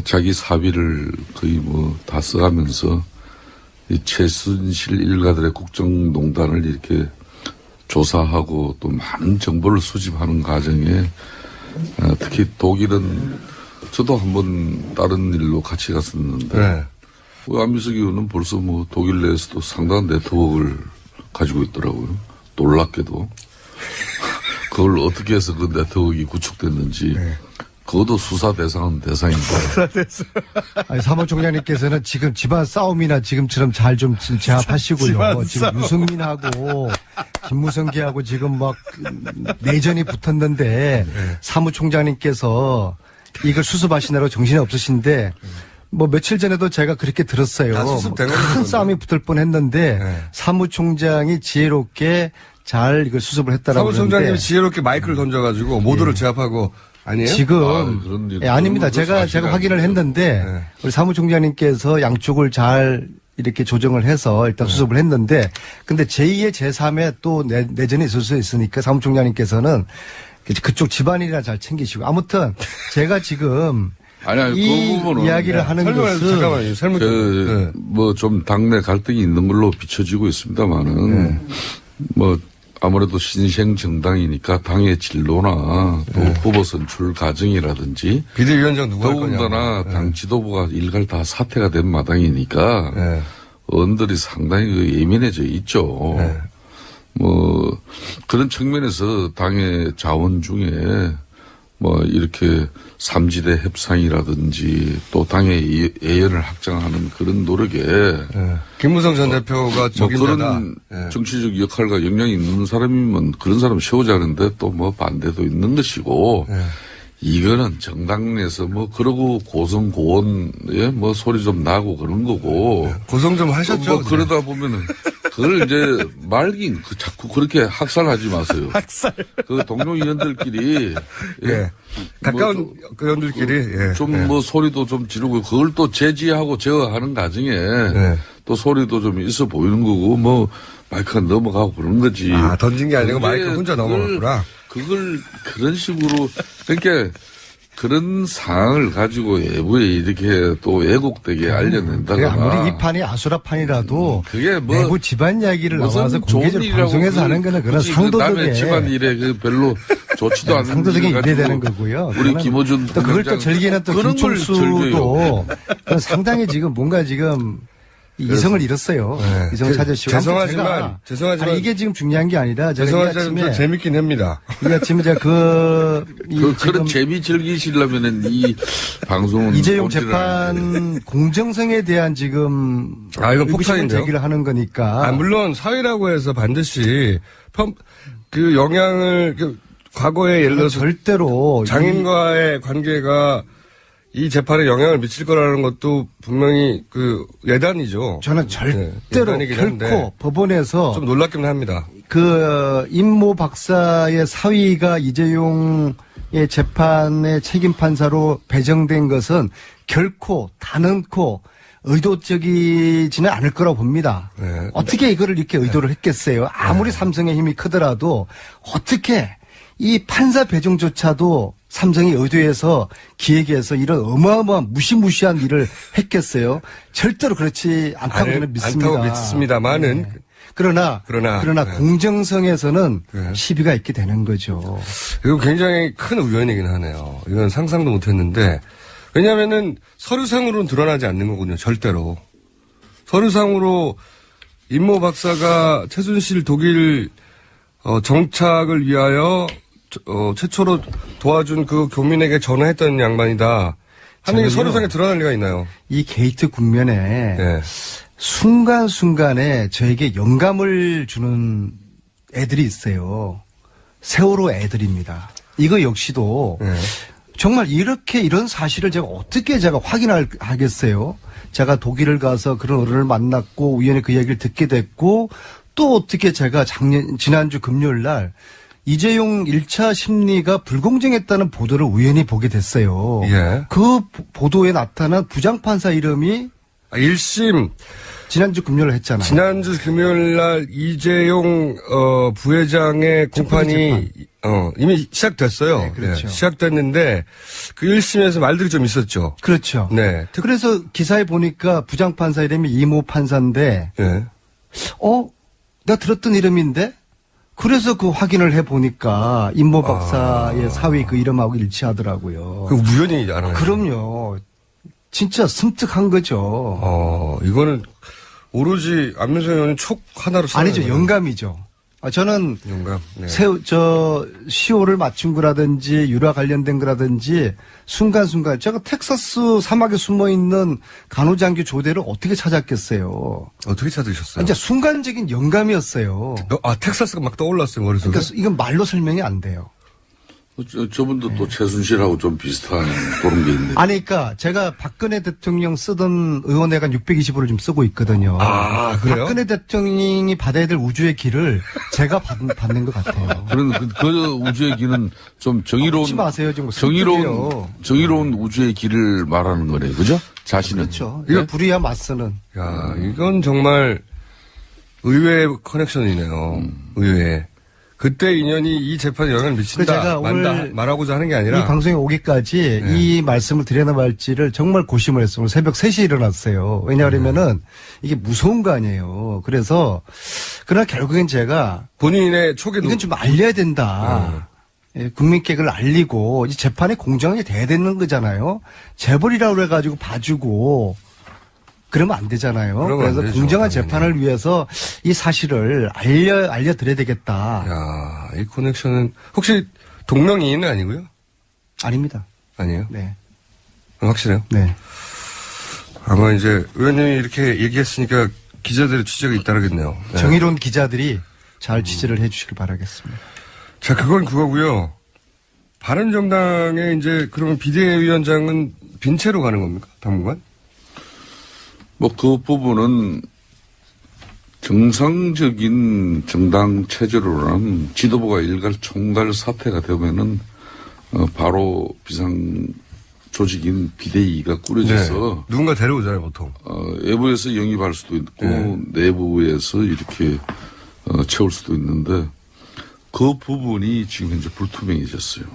자기 사비를 거의 뭐 다 써가면서 이 최순실 일가들의 국정농단을 이렇게 조사하고 또 많은 정보를 수집하는 과정에 특히 독일은 저도 한번 다른 일로 같이 갔었는데 네. 안민석 의원은 벌써 뭐 독일 내에서도 상당한 네트워크를 가지고 있더라고요. 놀랍게도. 그걸 어떻게 해서 그 네트워크가 구축됐는지 그것도 수사 대상인데. 아니, 사무총장님께서는 지금 집안 싸움이나 지금처럼 잘 좀 제압하시고요. 지금 유승민하고 김무성기하고 지금 막 내전이 붙었는데 사무총장님께서 이걸 수습하시느라고 정신이 없으신데 뭐 며칠 전에도 제가 그렇게 들었어요. 다 수습된 큰 거죠, 싸움이 붙을 뻔했는데 네. 사무총장이 지혜롭게 잘 이걸 수습을 했다라고 사무총장님이 그러는데 지혜롭게 마이크를 던져가지고 모두를 제압하고 아니에요? 지금 그런 일, 아닙니다. 그런 거 사실이 제가 확인을 아니죠. 했는데 네. 우리 사무총장님께서 양쪽을 잘 이렇게 조정을 해서 일단 수습을 했는데 근데 제2의 제3의 또 내전이 있을 수 있으니까 사무총장님께서는 그쪽 집안이나 잘 챙기시고 아무튼 제가 지금 아니, 이 그 부분은 이야기를 하는 것은 잠깐만요. 설명 좀. 뭐 좀 당내 갈등이 있는 걸로 비춰지고 있습니다만은 뭐 아무래도 신생 정당이니까 당의 진로나 또 후보 선출 과정이라든지 비대위원장 누구 할 거냐. 더군다나 당 지도부가 일갈 다 사퇴가 된 마당이니까 네. 의원들이 상당히 그 예민해져 있죠. 네. 뭐 그런 측면에서 당의 자원 중에 뭐 이렇게 삼지대 협상이라든지 또 당의 예연을 확장하는 그런 노력에 네. 김무성 전 대표가 뭐 적임자다. 그런 네. 정치적 역할과 역량이 있는 사람이면 그런 사람 세우자는데 또 뭐 반대도 있는 것이고 네. 이거는 정당 내에서 뭐 그러고 고성고원에 뭐 소리 좀 나고 그런 거고 고성 좀 하셨죠? 뭐 그러다 보면은 그걸 이제 말긴 자꾸 그렇게 학살하지 마세요. 학살. 그 동료 의원들끼리 예. 가까운 뭐 의원들끼리 예. 좀 뭐 소리도 좀 지르고 그걸 또 제지하고 제어하는 과정에 네. 또 소리도 좀 있어 보이는 거고 뭐 마이크가 넘어가고 그런 거지. 아, 던진 게 아니고 그게 마이크 혼자 넘어갔구나. 그걸 그런 식으로 그러니까 그런 상황을 가지고 외부에 이렇게 또 왜곡되게 알려낸다거나. 아무리 이 판이 아수라판이라도 그게 뭐 내부 집안 이야기를 무슨 나와서 좋은 공개적으로 일이라고 방송에서 하는 거는 그런 굳이 그 남의 상도덕에 집안 일에 그 별로 좋지도 않은 상도덕에 일을 입대되는 가지고 거고요. 우리 그거는 김어준 또 그걸 또 부장장 즐기는 또 그런 걸 즐겨요. 김총수도 그건 상당히 지금 뭔가 지금 이성을 잃었어요. 네. 이성을 찾으시고. 죄송하지만 아니, 이게 지금 중요한 게 아니라 제가 이 죄송하지만 좀 아침에 재밌긴 합니다. 이 아침에 제가 그런 재미 즐기시려면은 이 방송은 이재용 본질을 재판 공정성에 대한 지금 아, 이건 의구심을 폭탄인데요? 제기를 하는 거니까. 아, 물론 사회라고 해서 반드시 그 영향을 과거에 예를 들어서 절대로 장인과의 관계가 이 재판에 영향을 미칠 거라는 것도 분명히 그 예단이죠. 저는 절대로 예단이긴 결코 한데 법원에서 좀 놀랍긴 합니다. 그 임모 박사의 사위가 이재용의 재판의 책임 판사로 배정된 것은 결코 단언코 의도적이지는 않을 거라고 봅니다. 네. 어떻게 이거를 이렇게 의도를 했겠어요? 아무리 삼성의 힘이 크더라도 어떻게 이 판사 배정조차도 삼성이 의도해서 기획해서 이런 어마어마한 무시무시한 일을 했겠어요? 절대로 그렇지 않다고 저는 믿습니다. 않다고 믿습니다만은 네. 그러나 그러나, 네. 공정성에서는 네. 시비가 있게 되는 거죠. 이거 굉장히 큰 우연이긴 하네요. 이건 상상도 못했는데 왜냐하면은 서류상으로는 드러나지 않는 거군요. 절대로. 서류상으로 임모 박사가 최순실 독일 정착을 위하여 최초로 도와준 그 교민에게 전화했던 양반이다 하는 게 서류상에 드러날 리가 있나요? 이 게이트 국면에 네. 순간순간에 저에게 영감을 주는 애들이 있어요. 세월호 애들입니다. 이거 역시도 네. 정말 이런 사실을 제가 어떻게 확인하겠어요? 제가 독일을 가서 그런 어른을 만났고 우연히 그 얘기를 듣게 됐고 또 어떻게 제가 지난주 금요일 날 이재용 1차 심리가 불공정했다는 보도를 우연히 보게 됐어요. 예. 그 보도에 나타난 부장판사 이름이 1심 지난주 금요일 했잖아요. 지난주 금요일 날 이재용 부회장의 공판이 이미 시작됐어요. 네, 그렇죠. 시작됐는데 그 1심에서 말들이 좀 있었죠. 그렇죠. 네. 그래서 기사에 보니까 부장판사 이름이 이모 판사인데 네. 내가 들었던 이름인데 그래서 그 확인을 해보니까 임모 박사의 사위 그 이름하고 일치하더라고요. 그 우연히 알아요. 그럼요. 진짜 섬뜩한 거죠. 이거는 오로지 안민석 의원은 촉 하나로 써야 아니죠. 되나요? 영감이죠. 저는 영감. 네. 시호를 맞춘 거라든지 유라 관련된 거라든지 순간순간 제가 텍사스 사막에 숨어 있는 간호장교 조대를 어떻게 찾았겠어요. 어떻게 찾으셨어요? 진짜 순간적인 영감이었어요. 텍사스가 막 떠올랐어요, 머릿속에. 그러니까 이건 말로 설명이 안 돼요. 저분도 또 최순실하고 좀 비슷한 그런 게 있네요. 아니, 그러니까 제가 박근혜 대통령 쓰던 의원회관 620으로 좀 쓰고 있거든요. 그래요? 박근혜 대통령이 받아야 될 우주의 길을 제가 받는 것 같아요. 그런 그 우주의 길은 좀 정의로운 하지 마세요, 좀 슬프게요. 정의로운 우주의 길을 말하는 거네요, 그죠? 자신은. 그렇죠. 이거 불의와 맞서는. 야, 이건 정말 의외의 커넥션이네요. 의외. 그때 인연이 이 재판에 영향을 미친다. 제가 오늘 말하고자 하는 게 아니라. 이 방송에 오기까지 네. 이 말씀을 드려나 말지를 정말 고심을 했어요. 오늘 새벽 3시에 일어났어요. 왜냐하면은 이게 무서운 거 아니에요. 그러나 결국엔 제가 본인의 촉에 이건 좀 알려야 된다. 예, 국민께 그걸 알리고 이 재판이 공정하게 돼야 되는 거잖아요. 재벌이라고 그래가지고 봐주고 그러면 안 되잖아요. 그러면 안 그래서 되죠, 공정한 당연히. 재판을 위해서 이 사실을 알려드려야 되겠다. 야, 이 커넥션은 혹시 동명이인은 아니고요? 아닙니다. 아니에요? 네. 확실해요? 네. 아마 이제 의원님이 이렇게 얘기했으니까 기자들의 취재가 잇따르겠네요. 네. 정의로운 기자들이 잘 취재를 해 주시길 바라겠습니다. 자, 그건 그거고요. 바른정당의 이제 그러면 비대위원장은 빈 채로 가는 겁니까? 당분간? 그 부분은 정상적인 정당 체제로는 지도부가 일괄 총괄 사태가 되면은 바로 비상 조직인 비대위가 꾸려져서 누군가 데려오잖아요, 보통. 외부에서 영입할 수도 있고 내부에서 이렇게 채울 수도 있는데 그 부분이 지금 현재 불투명해졌어요.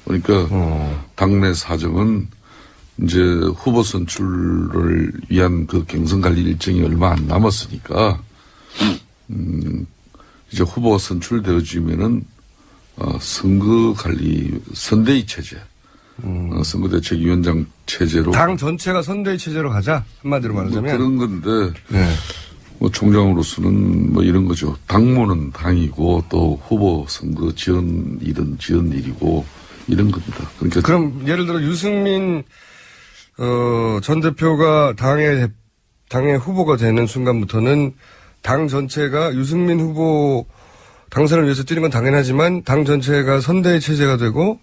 그러니까 당내 사정은 이제 후보 선출을 위한 그 경선 관리 일정이 얼마 안 남았으니까 이제 후보가 선출되어지면은 선거 관리 선대위 체제, 선거대책위원장 체제로 당 전체가 선대위 체제로 가자 한마디로 말하자면. 그런 건데 네. 총장으로서는 이런 거죠. 당무는 당이고 또 후보 선거 지원 일은 지원 일이고 이런 겁니다. 그러니까 그럼 예를 들어 유승민 전 대표가 당의 후보가 되는 순간부터는 당 전체가 유승민 후보 당선을 위해서 뛰는 건 당연하지만 당 전체가 선대위 체제가 되고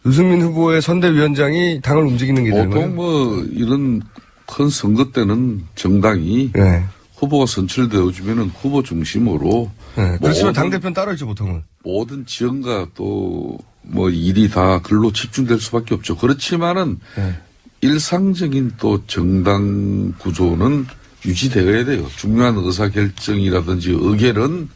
유승민 후보의 선대위원장이 당을 움직이는 게 되는 거예요. 보통 이런 큰 선거 때는 정당이 네. 후보가 선출되어지면은 후보 중심으로 네. 그렇지만 당대표는 따로 있죠, 보통은. 모든 지원과 또 일이 다 글로 집중될 수밖에 없죠. 그렇지만은 일상적인 또 정당 구조는 유지되어야 돼요. 중요한 의사결정이라든지 의결은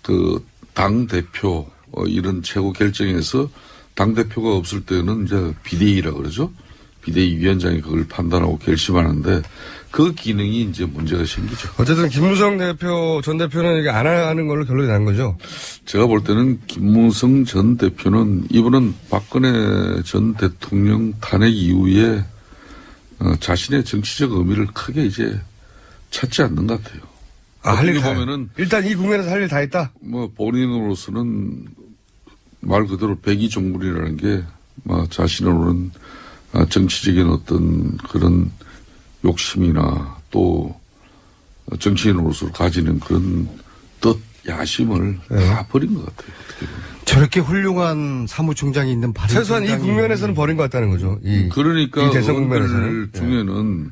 그 당대표 이런 최고 결정에서 당대표가 없을 때는 이제 비대위라 그러죠. 비대위원장이 그걸 판단하고 결심하는데 그 기능이 이제 문제가 생기죠. 어쨌든 김무성 전 대표는 이게 안 하는 걸로 결론이 난 거죠. 제가 볼 때는 김무성 전 대표는 이분은 박근혜 전 대통령 탄핵 이후에 자신의 정치적 의미를 크게 이제 찾지 않는 것 같아요. 할 일 어떻게 다 보면은 일단 이 국면에서 할 일 다 했다. 뭐 본인으로서는 말 그대로 백의종군이라는 게 자신으로는 정치적인 어떤 그런 욕심이나 또 정치인으로서 가지는 그런 뜻, 야심을 다 버린 것 같아요. 어떻게 보면. 저렇게 훌륭한 사무총장이 있는 최소한 이 바른정당이 국면에서는 버린 것 같다는 거죠. 그러니까 이 대선 의원들 국면에서는. 중에는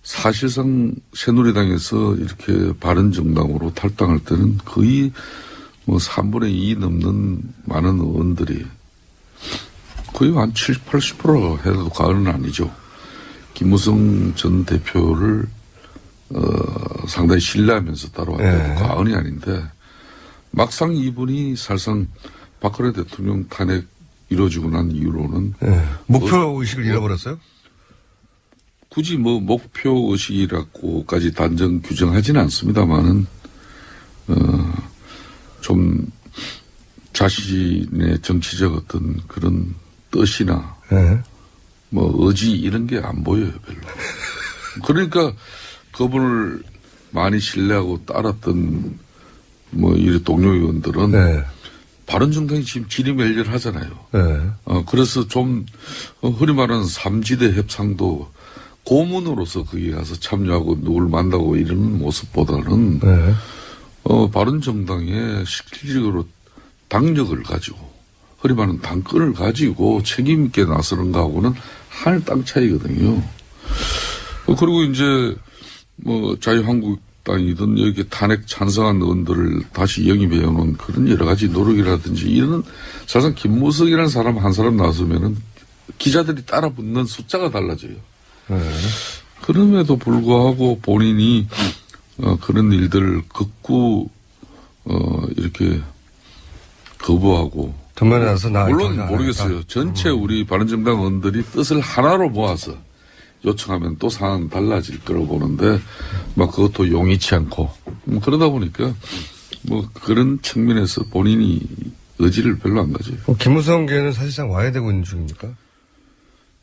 사실상 새누리당에서 이렇게 바른정당으로 탈당할 때는 거의 3분의 2 넘는 많은 의원들이 거의 한 70, 80% 해도 과언은 아니죠. 김무성 전 대표를 상당히 신뢰하면서 따라왔다고 과언이 아닌데 막상 이분이 사실상 박근혜 대통령 탄핵 이루어지고 난 이후로는 목표 의식을 잃어버렸어요? 굳이 목표 의식이라고까지 단정 규정하지는 않습니다만은 좀 자신의 정치적 어떤 그런 뜻이나 의지 이런 게 안 보여요 별로. 그러니까 그분을 많이 신뢰하고 따랐던 이 동료 의원들은 바른정당이 지금 진입멸렬하잖아요. 그래서 좀 흔히 말하는 3지대 협상도 고문으로서 거기 가서 참여하고 누굴 만나고 이런 모습보다는 바른정당의 실질적으로 당력을 가지고 흔히 말하는 당권을 가지고 책임 있게 나서는 거하고는 하늘 땅 차이거든요. 그리고 이제 자유한국당이든 여기 탄핵 찬성한 의원들을 다시 영입해 오는 그런 여러 가지 노력이라든지 이런 사실상 김무성이라는 사람 한 사람 나서면은 기자들이 따라 붙는 숫자가 달라져요. 그럼에도 불구하고 본인이 그런 일들을 극구 이렇게 거부하고 전면에 나서 물론 모르겠어요. 전체 우리 바른정당 의원들이 뜻을 하나로 모아서 요청하면 또 상황은 달라질 거라고 보는데 그것도 용이치 않고 그러다 보니까 그런 측면에서 본인이 의지를 별로 안 가져요. 김무성계는 사실상 와야 되고 있는 중입니까?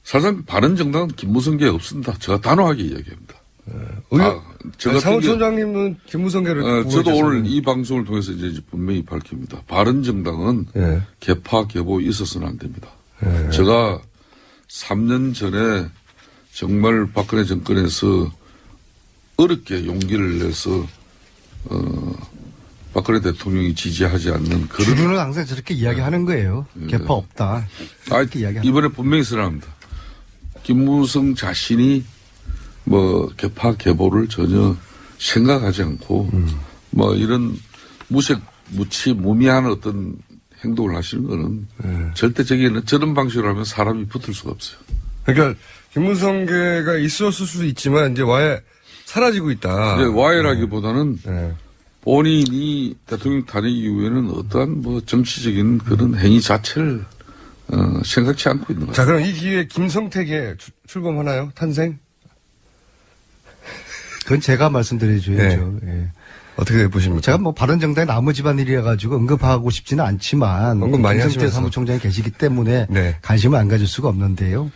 사실상 바른정당은 김무성계 없습니다. 제가 단호하게 이야기합니다. 사무총장님은 김무성계를 저도 오늘 이 방송을 통해서 이제 분명히 밝힙니다. 바른정당은 개파 개보 있어서는 안 됩니다. 제가 3년 전에 정말 박근혜 정권에서 어렵게 용기를 내서 박근혜 대통령이 지지하지 않는 그런 주류는 항상 저렇게 이야기하는 거예요. 개파 없다. 이렇게 이야기합니다. 이번에 분명히 선언합니다. 김무성 자신이 개파 개보를 전혀 생각하지 않고 이런 무미한 어떤 행동을 하시는 거는 절대적인 저런 방식으로 하면 사람이 붙을 수가 없어요. 그러니까 김무성계가 있었을 수도 있지만 이제 와해 사라지고 있다. 와해라기보다는 본인이 대통령 탄핵 이후에는 어떠한 정치적인 그런 행위 자체를 생각지 않고 있는 거죠. 자, 그럼 이 기회에 김성택에 출범하나요? 탄생? 그건 제가 말씀드려줘야죠. 예. 어떻게 보십니까? 제가 바른정당의 나무 집안일이라 가지고 언급하고 싶지는 않지만 언급 많이 김성태 하시면서. 사무총장이 계시기 때문에 네. 관심을 안 가질 수가 없는데요.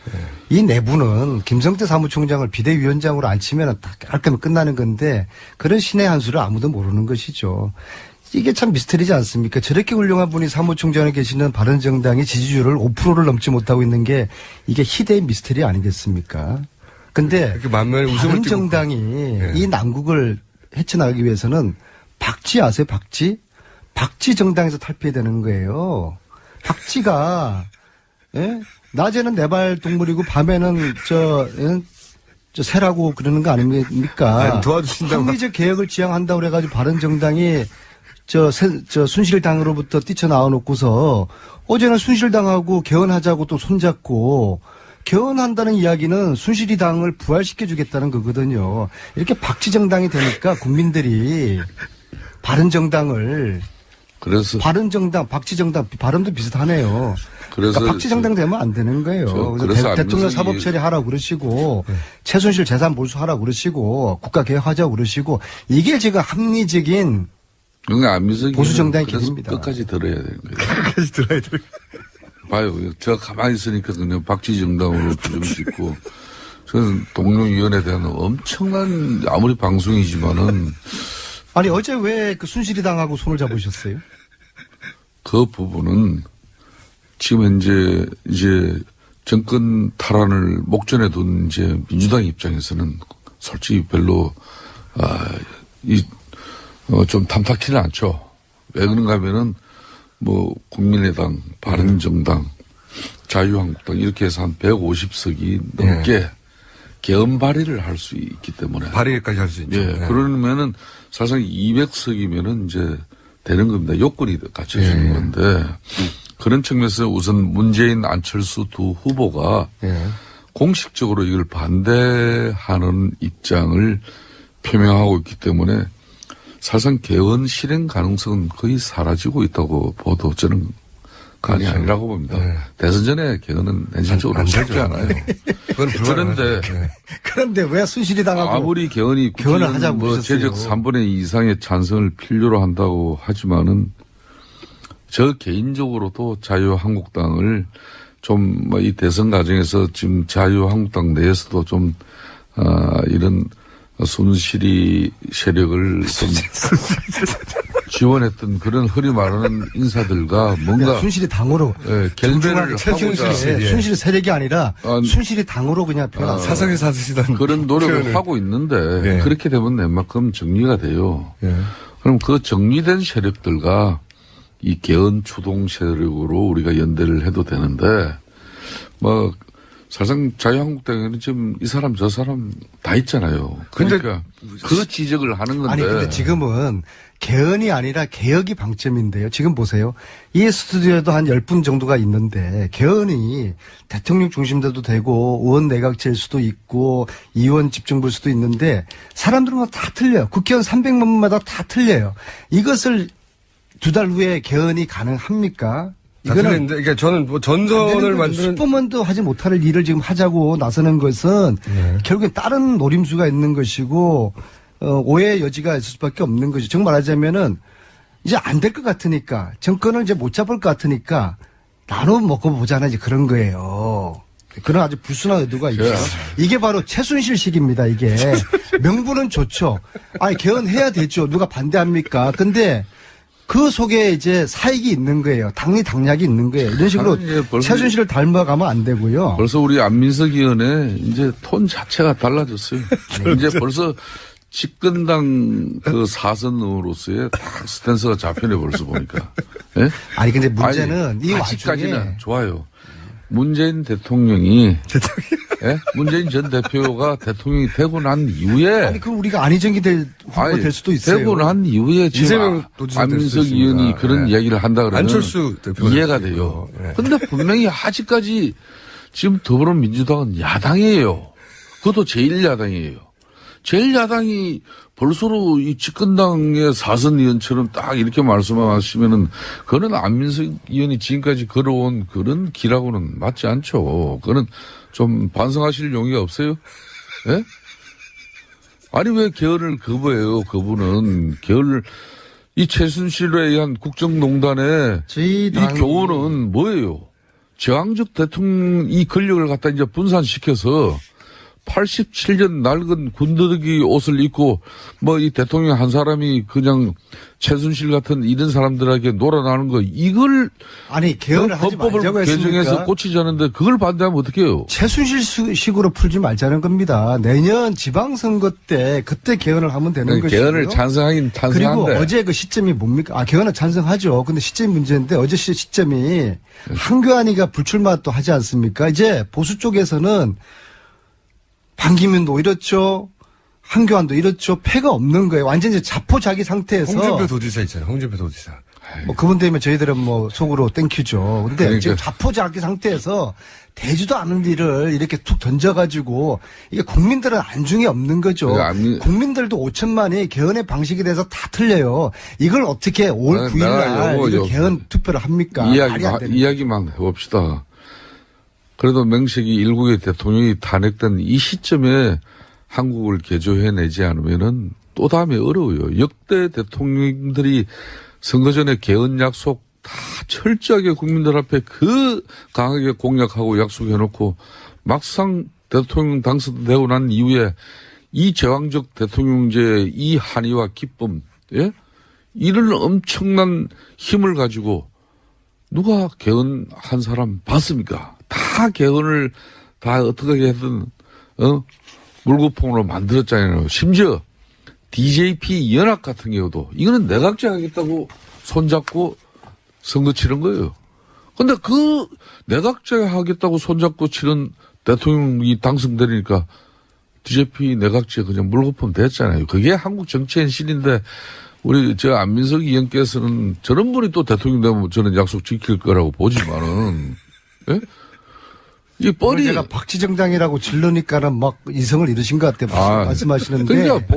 이 내부는 김성태 사무총장을 비대위원장으로 앉히면 깔끔히 끝나는 건데 그런 신의 한 수를 아무도 모르는 것이죠. 이게 참 미스터리지 않습니까? 저렇게 훌륭한 분이 사무총장에 계시는 바른정당이 지지율을 5%를 넘지 못하고 있는 게 이게 희대의 미스터리 아니겠습니까? 근데 이렇게 만면에 웃음을 띠고 바른정당이 이 난국을 헤쳐나가기 위해서는 박쥐 아세요? 박쥐? 박쥐 정당에서 탈피해야 되는 거예요. 박쥐가 낮에는 내발 동물이고 밤에는 저 새라고 그러는 거 아닙니까? 아니, 도와주신다고. 합리적 개혁을 지향한다고 그래가지고 바른정당이 저 순실당으로부터 뛰쳐나와 놓고서 어제는 순실당하고 개헌하자고 또 손잡고 개헌한다는 이야기는 순실이 당을 부활시켜주겠다는 거거든요. 이렇게 박쥐정당이 되니까 국민들이 바른정당을 그래서 바른정당, 박지정당 발음도 비슷하네요. 그래서 그러니까 박지정당 되면 안 되는 거예요. 그래서 대통령 사법 처리하라고 그러시고 최순실 재산 몰수하라고 그러시고 국가 개혁하자고 그러시고 이게 지금 합리적인 그러니까 안민석 보수 정당의 그래서 길입니다. 끝까지 들어야 되는 거예요. 끝까지 들어야 돼. 봐요. 제가 가만히 있으니까 그냥 박쥐정당으로 주름짓고 저는 동료위원회에 대한 엄청난 아무리 방송이지만은 아니 어제 왜 그 순실이당하고 손을 잡으셨어요? 그 부분은 지금 현재 이제 정권 탈환을 목전에 둔 이제 민주당 입장에서는 솔직히 별로 좀 탐탁히는 않죠. 왜 그런가 하면은 뭐 국민의당, 바른정당, 자유한국당 이렇게 해서 한 150석이 넘게 개헌 발의를 할 수 있기 때문에 발의까지 할 수 있죠. 예, 그러면은 사실상 200석이면은 이제 되는 겁니다. 요건이 갖춰지는 건데 그런 측면에서 우선 문재인, 안철수 두 후보가 공식적으로 이걸 반대하는 입장을 표명하고 있기 때문에 사실상 개헌 실행 가능성은 거의 사라지고 있다고 봐도 저는 간이 아니라고 봅니다. 대선 전에 개헌은 현실적으로 쉽지 않아요. 그건 그런데 그런데 왜 순실이당하고 아무리 개헌을 하자고 뭐 그러셨어요? 제적 3분의 2 이상의 찬성을 필요로 한다고 하지만은 저 개인적으로도 자유한국당을 좀 뭐 이 대선 과정에서 지금 자유한국당 내에서도 좀 이런 순실이 세력을 좀 지원했던 그런 허리 마르는 인사들과 뭔가 순실이 당으로 결별을 하고자 순실이 세력이 아니라 순실이 당으로 그냥 표현한 사석에 사시던 그런 노력을 표현을. 하고 있는데 그렇게 되면 웬만큼 정리가 돼요. 그럼 그 정리된 세력들과 이 개헌 추동 세력으로 우리가 연대를 해도 되는데 뭐 사실상 자유한국당에는 지금 이 사람 저 사람 다 있잖아요. 그러니까 그 지적을 하는 건데. 아니 근데 지금은 개헌이 아니라 개혁이 방점인데요. 지금 보세요. 이 스튜디오에도 한 10분 정도가 있는데 개헌이 대통령 중심대도 되고 의원 내각제일 수도 있고 의원 집중부일 수도 있는데 사람들은 다 틀려요. 국회의원 300만 명마다 다 틀려요. 이것을 2달 후에 개헌이 가능합니까? 이거는 그러니까 저는 뭐 전선을 만드는 슈퍼맨도 하지 못할 일을 지금 하자고 나서는 것은 결국엔 다른 노림수가 있는 것이고 오해의 여지가 있을 수밖에 없는 것이. 정말 말하자면은 이제 안 될 것 같으니까 정권을 이제 못 잡을 것 같으니까 나눠 먹고 보자는 이제 그런 거예요. 그런 아주 불순한 의도가 있죠. 이게 바로 최순실식입니다. 이게 명분은 좋죠. 아니 개헌해야 되죠. 누가 반대합니까? 근데 그 속에 이제 사익이 있는 거예요. 당리당략이 있는 거예요. 이런 식으로 최순실을 닮아가면 안 되고요. 벌써 우리 안민석 의원의 이제 톤 자체가 달라졌어요. 이제 벌써 집권당 그 사선으로서의 딱 스탠스가 잡히네 벌써 보니까. 예? 아니 근데 문제는 이 아직까지는 와중에 좋아요. 문재인 대통령이 예? 문재인 전 대표가 대통령이 되고 난 이후에 아니 그럼 우리가 안희정이 후보가 될 수도 있어요. 되고 난 이후에 지금 이재명 도지사 될 안민석 수도 있습니다. 의원이 그런 이야기를 한다 그러면 안철수 대표가 이해가 될 수도 돼요. 있고. 예. 근데 분명히 아직까지 지금 더불어민주당은 야당이에요. 그것도 제1야당이에요. 제1야당이 벌써로 이 집권당의 사선 의원처럼 딱 이렇게 말씀하시면은 그거는 안민석 의원이 지금까지 걸어온 그런 길하고는 맞지 않죠. 그거는 좀 반성하실 용의가 없어요? 예? 아니 왜 개헌을 거부해요? 그분은 개헌을 이 최순실에 의한 국정농단의 이 교훈은 뭐예요? 제왕적 대통령 이 권력을 갖다 이제 분산시켜서 87년 낡은 군더더기 옷을 입고 뭐 이 대통령 한 사람이 그냥 최순실 같은 이런 사람들에게 놀아나는 거 이걸 아니 개헌을 하지 말자고 헌법을 개정해서 했으니까 고치자는데 그걸 반대하면 어떻게 해요? 최순실식으로 풀지 말자는 겁니다. 내년 지방선거 때 그때 개헌을 하면 되는 것이고요. 개헌을 찬성하긴 찬성한데. 그리고 어제 그 시점이 뭡니까? 개헌을 찬성하죠. 근데 시점이 문제인데 어제 시점이 한교안이가 불출마 또 하지 않습니까? 이제 보수 쪽에서는 반기문도 이렇죠. 한교안도 이렇죠. 패가 없는 거예요. 완전히 자포자기 상태에서. 홍준표 도지사 있잖아요. 홍준표 도지사. 뭐 그분 되면 저희들은 뭐 속으로 땡큐죠. 근데 그러니까. 지금 자포자기 상태에서 되지도 않은 일을 이렇게 툭 던져가지고 이게 국민들은 안중에 없는 거죠. 그러니까 국민들도 5천만이 개헌의 방식에 대해서 다 틀려요. 이걸 어떻게 올 아니, 9일 날 내가 이거 개헌 투표를 합니까? 말이 안 되는 이야기만 해봅시다. 그래도 명색이 일국의 대통령이 탄핵된 이 시점에 한국을 개조해내지 않으면은 또 다음에 어려워요. 역대 대통령들이 선거 전에 개헌 약속 다 철저하게 국민들 앞에 강하게 공약하고 약속해놓고 막상 대통령 당선되고 난 이후에 이 제왕적 대통령제 이 한의와 기쁨, 예? 이런 엄청난 힘을 가지고 누가 개헌한 사람 봤습니까? 다 개헌을 다 어떻게 해든, 물거품으로 만들었잖아요. 심지어 DJP 연합 같은 경우도 이거는 내각제 하겠다고 손잡고 선거 치른 거예요. 근데 그 내각제 하겠다고 손잡고 치른 대통령이 당선되니까 DJP 내각제 그냥 물거품 됐잖아요. 그게 한국 정치 현실인데 우리 안민석 의원께서는 저런 분이 또 대통령 되면 저는 약속 지킬 거라고 보지만은 예? 이 뻔히 제가 박지정당이라고 질르니까는 막 이성을 잃으신 것 같아요. 말씀하시는데. 그러니까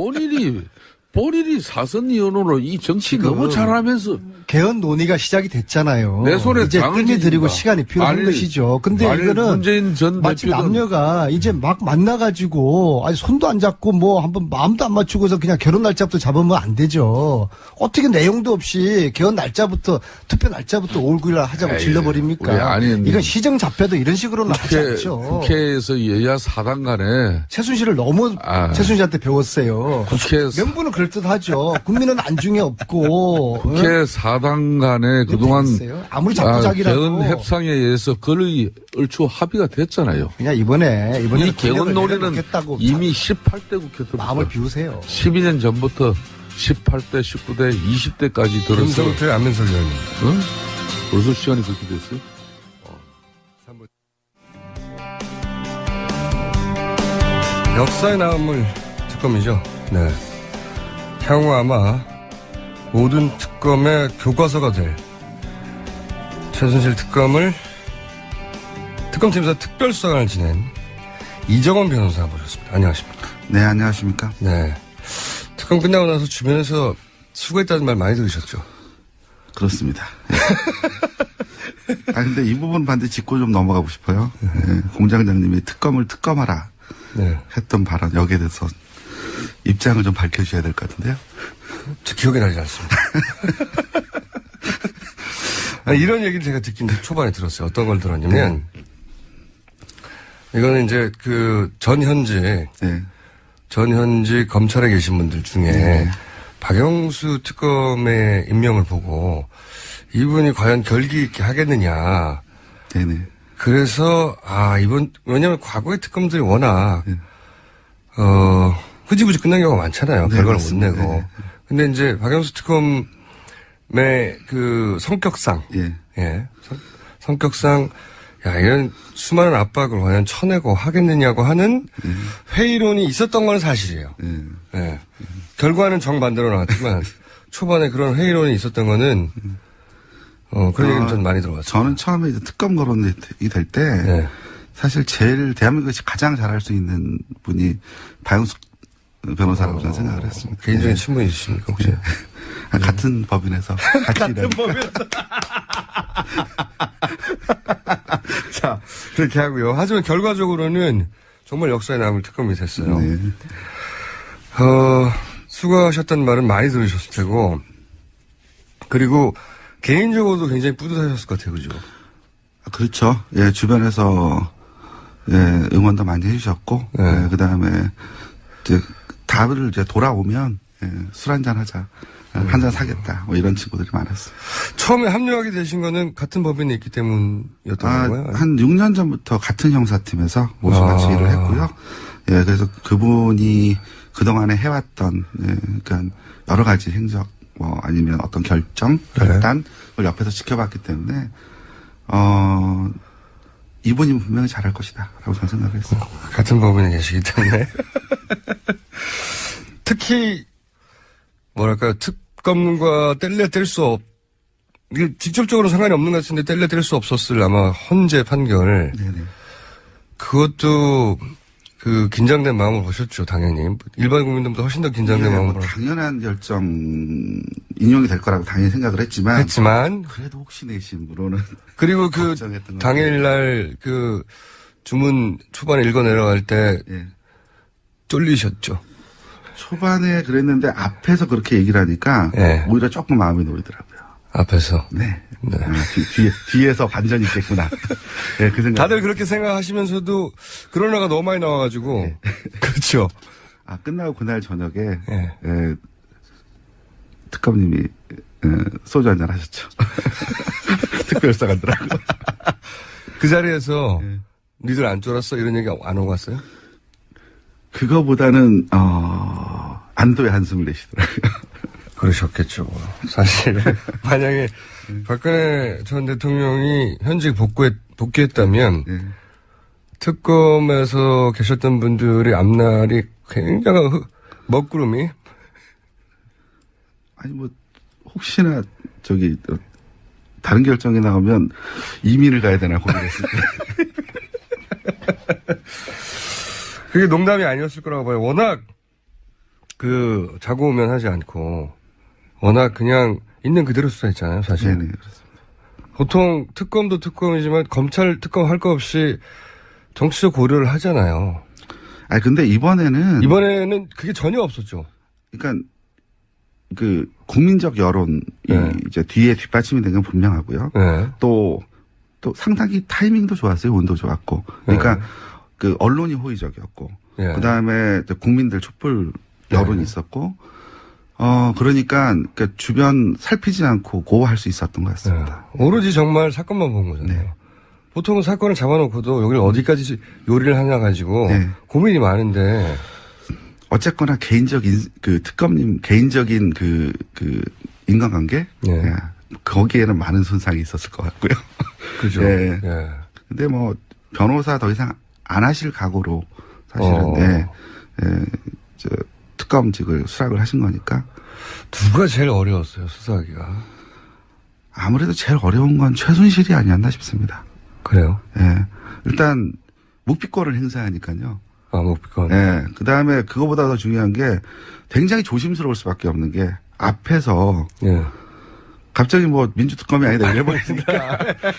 본인이 사선의원으로 이 정치 너무 잘하면서 개헌 논의가 시작이 됐잖아요. 내 손에 이제 장을 끈이 들이고 쥐니까. 시간이 필요한 아니, 것이죠. 근데 이거는 문재인 전 마치 대표는- 남녀가 이제 막 만나가지고 아니 손도 안 잡고 뭐 한번 마음도 안 맞추고서 그냥 결혼 날짜부터 잡으면 안 되죠. 어떻게 내용도 없이 개헌 날짜부터 투표 날짜부터 5월 9일 날 하자고 에이, 우리 질러버립니까? 아니, 이건 시정 잡혀도 이런 식으로는 하지 않죠. 국회에서 여야 4당 간에 최순실을 너무 최순실한테 배웠어요. 국회에서 명분은 그럴듯하죠. 국민은 안중에 없고. 국회 4당 간에 그동안 됐어요? 아무리 자꾸자기라도. 개헌 협상에 의해서 거의 얼추 합의가 됐잖아요. 그냥 이번에 이 개헌 논의는 내려놓겠다고 이미 18대 국회 마음을 비우세요. 12년 전부터 18대, 19대, 20대까지 들어서 김성태 안민석 의원님. 벌써 시간이 그렇게 됐어요? 역사에 남을 특검이죠. 네. 향후 아마 모든 특검의 교과서가 될 최순실 특검을 특검팀에서 특별수사관을 지낸 이정원 변호사 모셨습니다. 안녕하십니까? 네, 안녕하십니까? 네. 특검 끝나고 나서 주변에서 수고했다는 말 많이 들으셨죠? 그렇습니다. 근데 이 부분 반드시 짚고 좀 넘어가고 싶어요. 네, 공장장님이 특검을 특검하라 네. 했던 발언, 여기에 대해서 입장을 좀 밝혀주셔야 될 것 같은데요. 저 기억이 나지 않습니다. 아니, 이런 얘기를 제가 듣긴 초반에 들었어요. 어떤 걸 들었냐면, 이거는 이제 전현직 검찰에 계신 분들 중에 박영수 특검의 임명을 보고 이분이 과연 결기 있게 하겠느냐. 네네. 그래서, 왜냐면 과거의 특검들이 워낙, 흐지부지 끝난 경우가 많잖아요. 네, 결과를 맞습니다. 못 내고. 네. 근데 이제 박영수 특검의 성격상, 성격상, 이런 수많은 압박을 과연 쳐내고 하겠느냐고 하는 회의론이 있었던 건 사실이에요. 예. 결과는 정반대로 나왔지만 초반에 그런 회의론이 있었던 거는 그런 얘기는 좀 많이 들어봤어요. 저는 처음에 이제 특검 거론이 될 때 사실 제일 대한민국에서 가장 잘할 수 있는 분이 박영수 변호사라고 저는 생각을 했습니다. 개인적인 친분이 있으십니까, 혹시? 같은 법인에서 같이 일하는. 자, 그렇게 하고요. 하지만 결과적으로는 정말 역사에 남을 특검이 됐어요. 네. 수고하셨다는 말은 많이 들으셨을 테고, 그리고 개인적으로도 굉장히 뿌듯하셨을 것 같아요, 그죠? 그렇죠. 예, 주변에서 응원도 많이 해주셨고, 그 다음에 이제 답을 이제 돌아오면 술 한잔 하자. 한 잔 사겠다. 뭐 이런 친구들이 많았어요. 처음에 합류하게 되신 거는 같은 법인에 있기 때문이었던 건가요? 한 6년 전부터 같은 형사팀에서 모두 같이 일을 했고요. 예, 그래서 그분이 그동안에 해왔던, 그러니까 여러 가지 행적, 아니면 어떤 결단을 옆에서 지켜봤기 때문에, 이분이 분명히 잘할 것이다. 라고 저는 생각을 했어요. 같은 법인에 계시기 때문에. 특히, 특검과 뗄래 뗄 수 이게 직접적으로 상관이 없는 것 같은데 뗄래뗄 수 없었을 아마 헌재 판결. 네네. 그것도 그 긴장된 마음을 보셨죠, 당연히. 일반 국민들보다 훨씬 더 긴장된 예, 마음을 뭐 당연한 결정 인용이 될 거라고 당연히 생각을 했지만 그래도 혹시 내심으로는 그리고 그 걱정했던 것 당일날 그 주문 초반에 읽어 내려갈 때 예. 쫄리셨죠. 초반에 그랬는데 앞에서 그렇게 얘기를 하니까 예. 오히려 조금 마음이 놓이더라고요. 앞에서. 네. 네. 아, 뒤에서 반전이 있겠구나. 네, 그 생각. 다들 그렇게 생각하시면서도 그러나가 너무 많이 나와가지고. 네. 그렇죠. 아, 끝나고 그날 저녁에 예. 특검님이 소주 한잔 하셨죠. 특별사 간더라고. 그 자리에서 예. 니들 안 쫄았어? 이런 얘기 안 오고 갔어요? 그거보다는 안도의 한숨을 내시더라고요. 그러셨겠죠. 사실 만약에 박근혜 전 대통령이 현직 복귀했다면 예. 특검에서 계셨던 분들의 앞날이 굉장한 먹구름이. 아니 뭐 혹시나 다른 결정이 나오면 이민을 가야 되나 고민했을 때. 그게 농담이 아니었을 거라고 봐요. 워낙 그 자고 오면 하지 않고 워낙 그냥 있는 그대로 수사했잖아요, 사실. 네네 그렇습니다. 보통 특검도 특검이지만 검찰 특검 할 거 없이 정치적 고려를 하잖아요. 아니 근데 이번에는 그게 전혀 없었죠. 그러니까 그 국민적 여론이 네. 이제 뒤에 뒷받침이 된 건 분명하고요. 네. 또 상당히 타이밍도 좋았어요. 운도 좋았고. 그러니까 그 언론이 호의적이었고. 네. 그다음에 국민들 촛불 여론이 있었고. 그러니까 주변 살피지 않고 고할 수 있었던 것 같습니다. 네. 오로지 정말 사건만 본 거잖아요. 네. 보통은 사건을 잡아놓고도 여기를 어디까지 요리를 하냐 가지고 네. 고민이 많은데. 어쨌거나 특검님 개인적인 그 인간관계? 네. 예, 거기에는 많은 손상이 있었을 것 같고요. 그죠. 예. 예. 근데 뭐 변호사 더 이상 안 하실 각오로 사실은 특검직을 수락을 하신 거니까. 누가 제일 어려웠어요, 수사하기가? 아무래도 제일 어려운 건 최순실이 아니었나 싶습니다. 그래요? 예. 일단 묵비권을 행사하니까요. 목비권. 예. 그 다음에 그거보다 더 중요한 게 굉장히 조심스러울 수밖에 없는 게 앞에서 예. 갑자기 뭐 민주특검이 아니다 이래버리니까.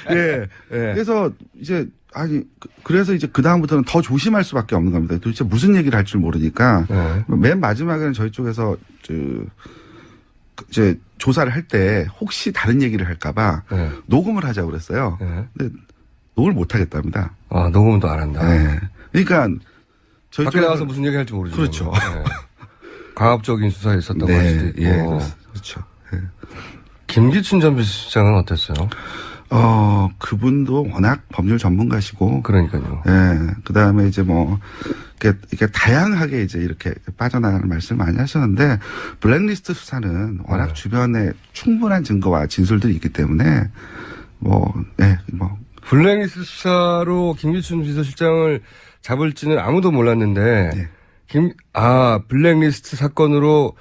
예. 그래서 이제 그래서 이제 그 다음부터는 더 조심할 수밖에 없는 겁니다. 도대체 무슨 얘기를 할 줄 모르니까 네. 맨 마지막에는 저희 쪽에서 이제 조사를 할 때 혹시 다른 얘기를 할까봐 네. 녹음을 하자고 그랬어요. 네. 근데 녹음을 못 하겠답니다. 녹음도 안 한다. 네. 그러니까 저희 밖에 쪽에서 나가서 무슨 얘기 할지 모르죠. 그렇죠. 네. 과학적인 수사에 있었다고 할 수도 있고. 예, 그렇죠. 예. 김기춘 전 비서실장은 어땠어요? 그분도 워낙 법률 전문가시고. 그러니까요. 예. 그 다음에 이제 이렇게 다양하게 이제 이렇게 빠져나가는 말씀을 많이 하셨는데, 블랙리스트 수사는 워낙 주변에 충분한 증거와 진술들이 있기 때문에, 블랙리스트 수사로 김기춘 비서실장을 잡을지는 아무도 몰랐는데, 네. 블랙리스트 사건으로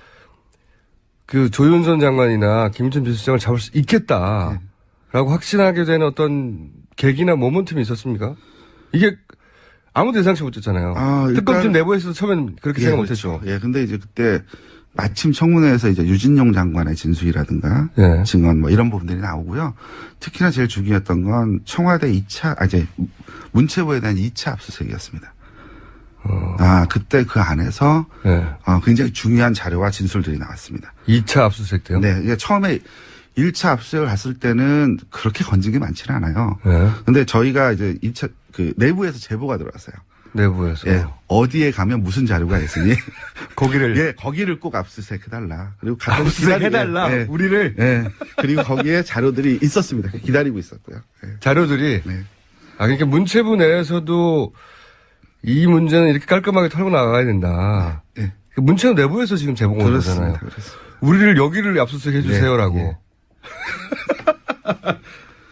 그 조윤선 장관이나 김기춘 비서실장을 잡을 수 있겠다. 네. 라고 확신하게 된 어떤 계기나 모멘텀이 있었습니까? 이게 아무도 예상치 못했잖아요. 특검팀 내부에서도 처음엔 그렇게 생각 못했죠. 그렇죠. 예, 근데 이제 그때 마침 청문회에서 이제 유진용 장관의 진술이라든가 네. 증언 이런 부분들이 나오고요. 특히나 제일 중요했던 건 청와대 문체부에 대한 2차 압수수색이었습니다. 그때 그 안에서 네. 굉장히 중요한 자료와 진술들이 나왔습니다. 2차 압수수색 때요? 네, 이게 처음에 1차 압수수색을 갔을 때는 그렇게 건진 게 많지는 않아요. 네. 근데 저희가 이제 2차 내부에서 제보가 들어왔어요. 내부에서. 예, 어디에 가면 무슨 자료가 있으니 거기를. 예, 거기를 꼭 압수수색해달라. 그리고 압수수색해달라. 예, 우리를. 예, 그리고 거기에 자료들이 있었습니다. 기다리고 있었고요. 예. 자료들이. 네. 그러니까 문체부 내에서도 이 문제는 이렇게 깔끔하게 털고 나가야 된다. 네. 문체부 내부에서 지금 제보가 온 거잖아요. 그렇습니다. 우리를 여기를 압수수색 해주세요라고. 네.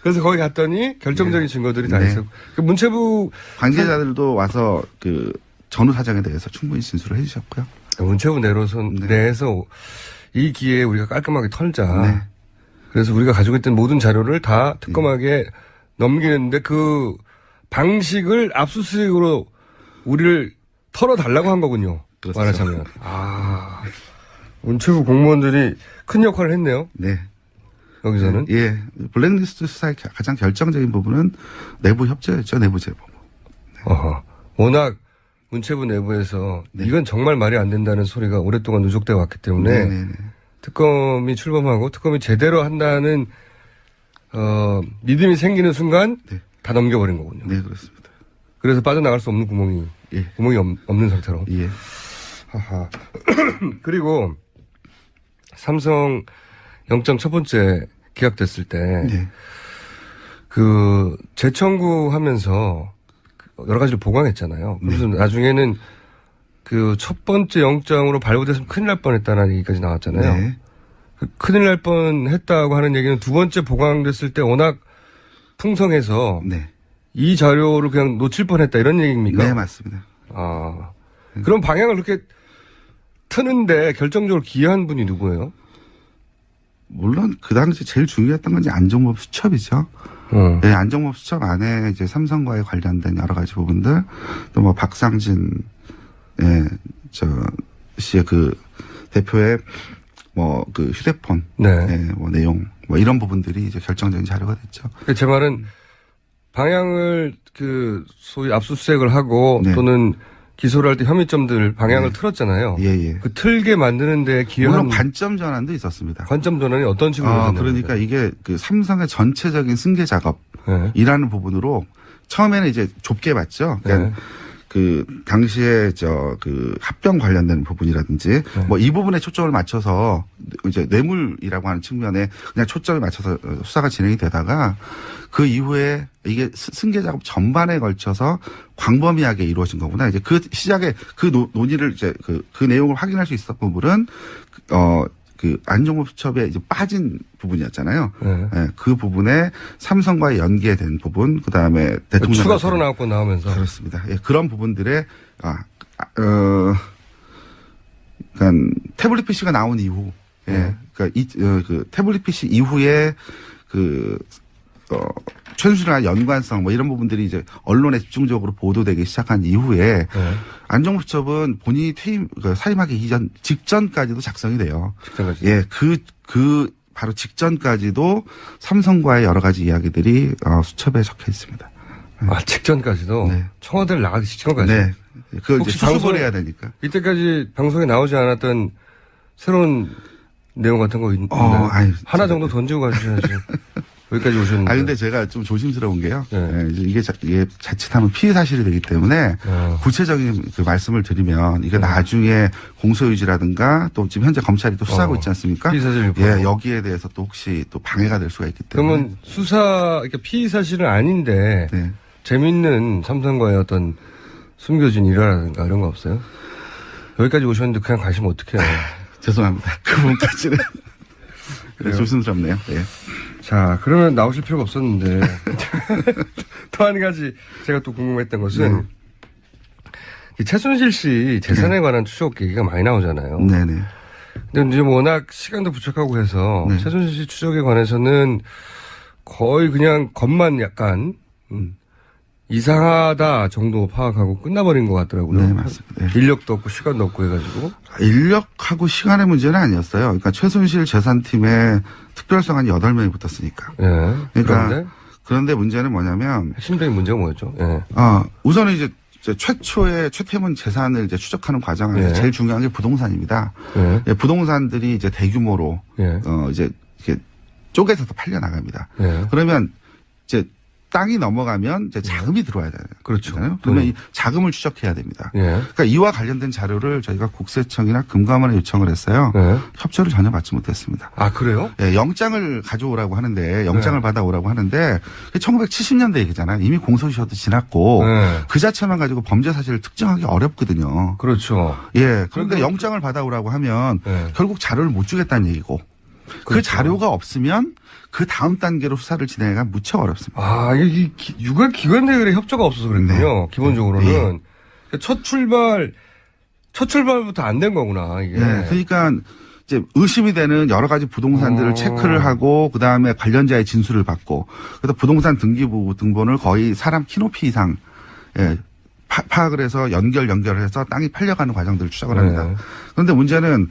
그래서 거기 갔더니 결정적인 증거들이 다 네. 있었고. 문체부 관계자들도 와서 전후 사정에 대해서 충분히 진술을 해주셨고요. 문체부 내에서 이 기회에 우리가 깔끔하게 털자. 네. 그래서 우리가 가지고 있던 모든 자료를 다 특검에게 넘기는데 그 방식을 압수수색으로 우리를 털어달라고 한 거군요. 그렇죠. 말하자면. 문체부 공무원들이 큰 역할을 했네요. 네. 여기서는. 예. 블랙리스트 수사의 가장 결정적인 부분은 내부 협조였죠. 내부 제보. 어허. 워낙 문체부 내부에서 이건 정말 말이 안 된다는 소리가 오랫동안 누적되어 왔기 때문에 네네네. 특검이 출범하고 특검이 제대로 한다는 믿음이 생기는 순간 네. 다 넘겨버린 거군요. 네, 그렇습니다. 그래서 빠져나갈 수 없는 구멍이 없는 상태로. 예. 하하. 그리고 삼성 영장 첫 번째 기각됐을 때 네. 그 재청구하면서 여러 가지를 보강했잖아요. 그래서 나중에는 그 첫 번째 영장으로 발부됐으면 큰일 날 뻔했다는 얘기까지 나왔잖아요. 네. 그 큰일 날 뻔했다고 하는 얘기는 두 번째 보강됐을 때 워낙 풍성해서 네. 이 자료를 그냥 놓칠 뻔했다 이런 얘기입니까? 네, 맞습니다. 그럼 방향을 그렇게 트는데 결정적으로 기여한 분이 누구예요? 물론 그 당시 제일 중요했던 건 이제 안종범 수첩이죠. 예, 안종범 수첩 안에 이제 삼성과의 관련된 여러 가지 부분들, 또 뭐 박상진, 씨의 그 대표의 뭐 그 휴대폰, 뭐 내용, 뭐 이런 부분들이 이제 결정적인 자료가 됐죠. 제 말은 방향을 그 소위 압수수색을 하고 네. 또는 기소를 할 때 혐의점들 방향을 틀었잖아요. 예. 그 틀게 만드는 데 기여한 물론 관점 전환도 있었습니다. 관점 전환이 어떤 식으로 있었나요? 그러니까 이게 그 삼성의 전체적인 승계 작업이라는 부분으로 처음에는 이제 좁게 봤죠. 그러니까 그 당시에 그 합병 관련된 부분이라든지 뭐 이 부분에 초점을 맞춰서 이제 뇌물이라고 하는 측면에 그냥 초점을 맞춰서 수사가 진행이 되다가 그 이후에 이게 승계 작업 전반에 걸쳐서 광범위하게 이루어진 거구나. 이제 그 시작에 그 논의를 이제 그 내용을 확인할 수 있었던 부분은 그 안종범 수첩에 이제 빠진 부분이었잖아요. 예, 그 부분에 삼성과의 연계된 부분, 그 다음에 대통령 추가 39건 나오면서 그렇습니다. 예, 그런 부분들에 그러니까 태블릿 PC가 나온 이후, 그러니까 그 태블릿 PC 이후에 최순실과 연관성 뭐 이런 부분들이 이제 언론에 집중적으로 보도되기 시작한 이후에 안종범 수첩은 본인이 사임하기 이전 직전까지도 작성이 돼요. 직전까지. 예, 그 바로 직전까지도 삼성과의 여러 가지 이야기들이 수첩에 적혀 있습니다. 직전까지도 네. 청와대를 나가기 직전까지. 네, 그걸 이제 혹시 수습을 해야 되니까. 이때까지 방송에 나오지 않았던 새로운 내용 같은 거 있나요? 하나 정도 던지고 가주셔야지. 여기까지 오셨는데. 근데 제가 좀 조심스러운 게요. 이게 자칫하면 피해 사실이 되기 때문에 구체적인 그 말씀을 드리면 이게 나중에 공소유지라든가 또 지금 현재 검찰이 또 수사하고 있지 않습니까? 피의 사실 예, 여기에 대해서 또 혹시 또 방해가 될 수가 있기 때문에. 그러면 그러니까 피의 사실은 아닌데 재밌는 삼성과의 어떤 숨겨진 일화라든가 이런 거 없어요? 여기까지 오셨는데 그냥 가시면 어떡해요? 죄송합니다. 그 부분까지는. 조심스럽네요. 예. 자, 그러면 나오실 필요가 없었는데. 또 한 가지 제가 또 궁금했던 것은 이 최순실 씨 재산에 관한 추적 얘기가 많이 나오잖아요. 네네. 근데 이제 워낙 시간도 부족하고 해서 최순실 씨 추적에 관해서는 거의 그냥 겉만 약간 이상하다 정도 파악하고 끝나버린 것 같더라고요. 네, 맞습니다. 인력도 없고 시간도 없고 해가지고. 인력하고 시간의 문제는 아니었어요. 그러니까 최순실 재산팀에 특별성한 8명이 붙었으니까. 그러니까 그런데 문제는 뭐냐면 핵심적인 문제가 뭐였죠? 우선은 이제 최태문 재산을 이제 추적하는 과정 안에서 제일 중요한 게 부동산입니다. 부동산들이 이제 대규모로 이제 이렇게 쪼개서 팔려 나갑니다. 그러면 이제 땅이 넘어가면 이제 자금이 들어와야 되잖아요. 그렇죠. 그러면 이 자금을 추적해야 됩니다. 그러니까 이와 관련된 자료를 저희가 국세청이나 금감원에 요청을 했어요. 협조를 전혀 받지 못했습니다. 아, 그래요? 예, 영장을 가져오라고 하는데, 영장을 받아오라고 하는데, 1970년대 얘기잖아요. 이미 공소시효도 지났고, 그 자체만 가지고 범죄 사실을 특정하기 어렵거든요. 그렇죠. 예, 그런데 영장을 받아오라고 하면, 결국 자료를 못 주겠다는 얘기고, 그 자료가 없으면 그 다음 단계로 수사를 진행하기가 무척 어렵습니다. 이게 유관 기관들의 협조가 없어서 그랬군요. 기본적으로는. 첫 출발부터 안 된 거구나, 이게. 그러니까 이제 의심이 되는 여러 가지 부동산들을 체크를 하고 그다음에 관련자의 진술을 받고 그래서 부동산 등기부 등본을 거의 사람 키높이 이상 파악을 해서 연결을 해서 땅이 팔려가는 과정들을 추적을 합니다. 네. 그런데 문제는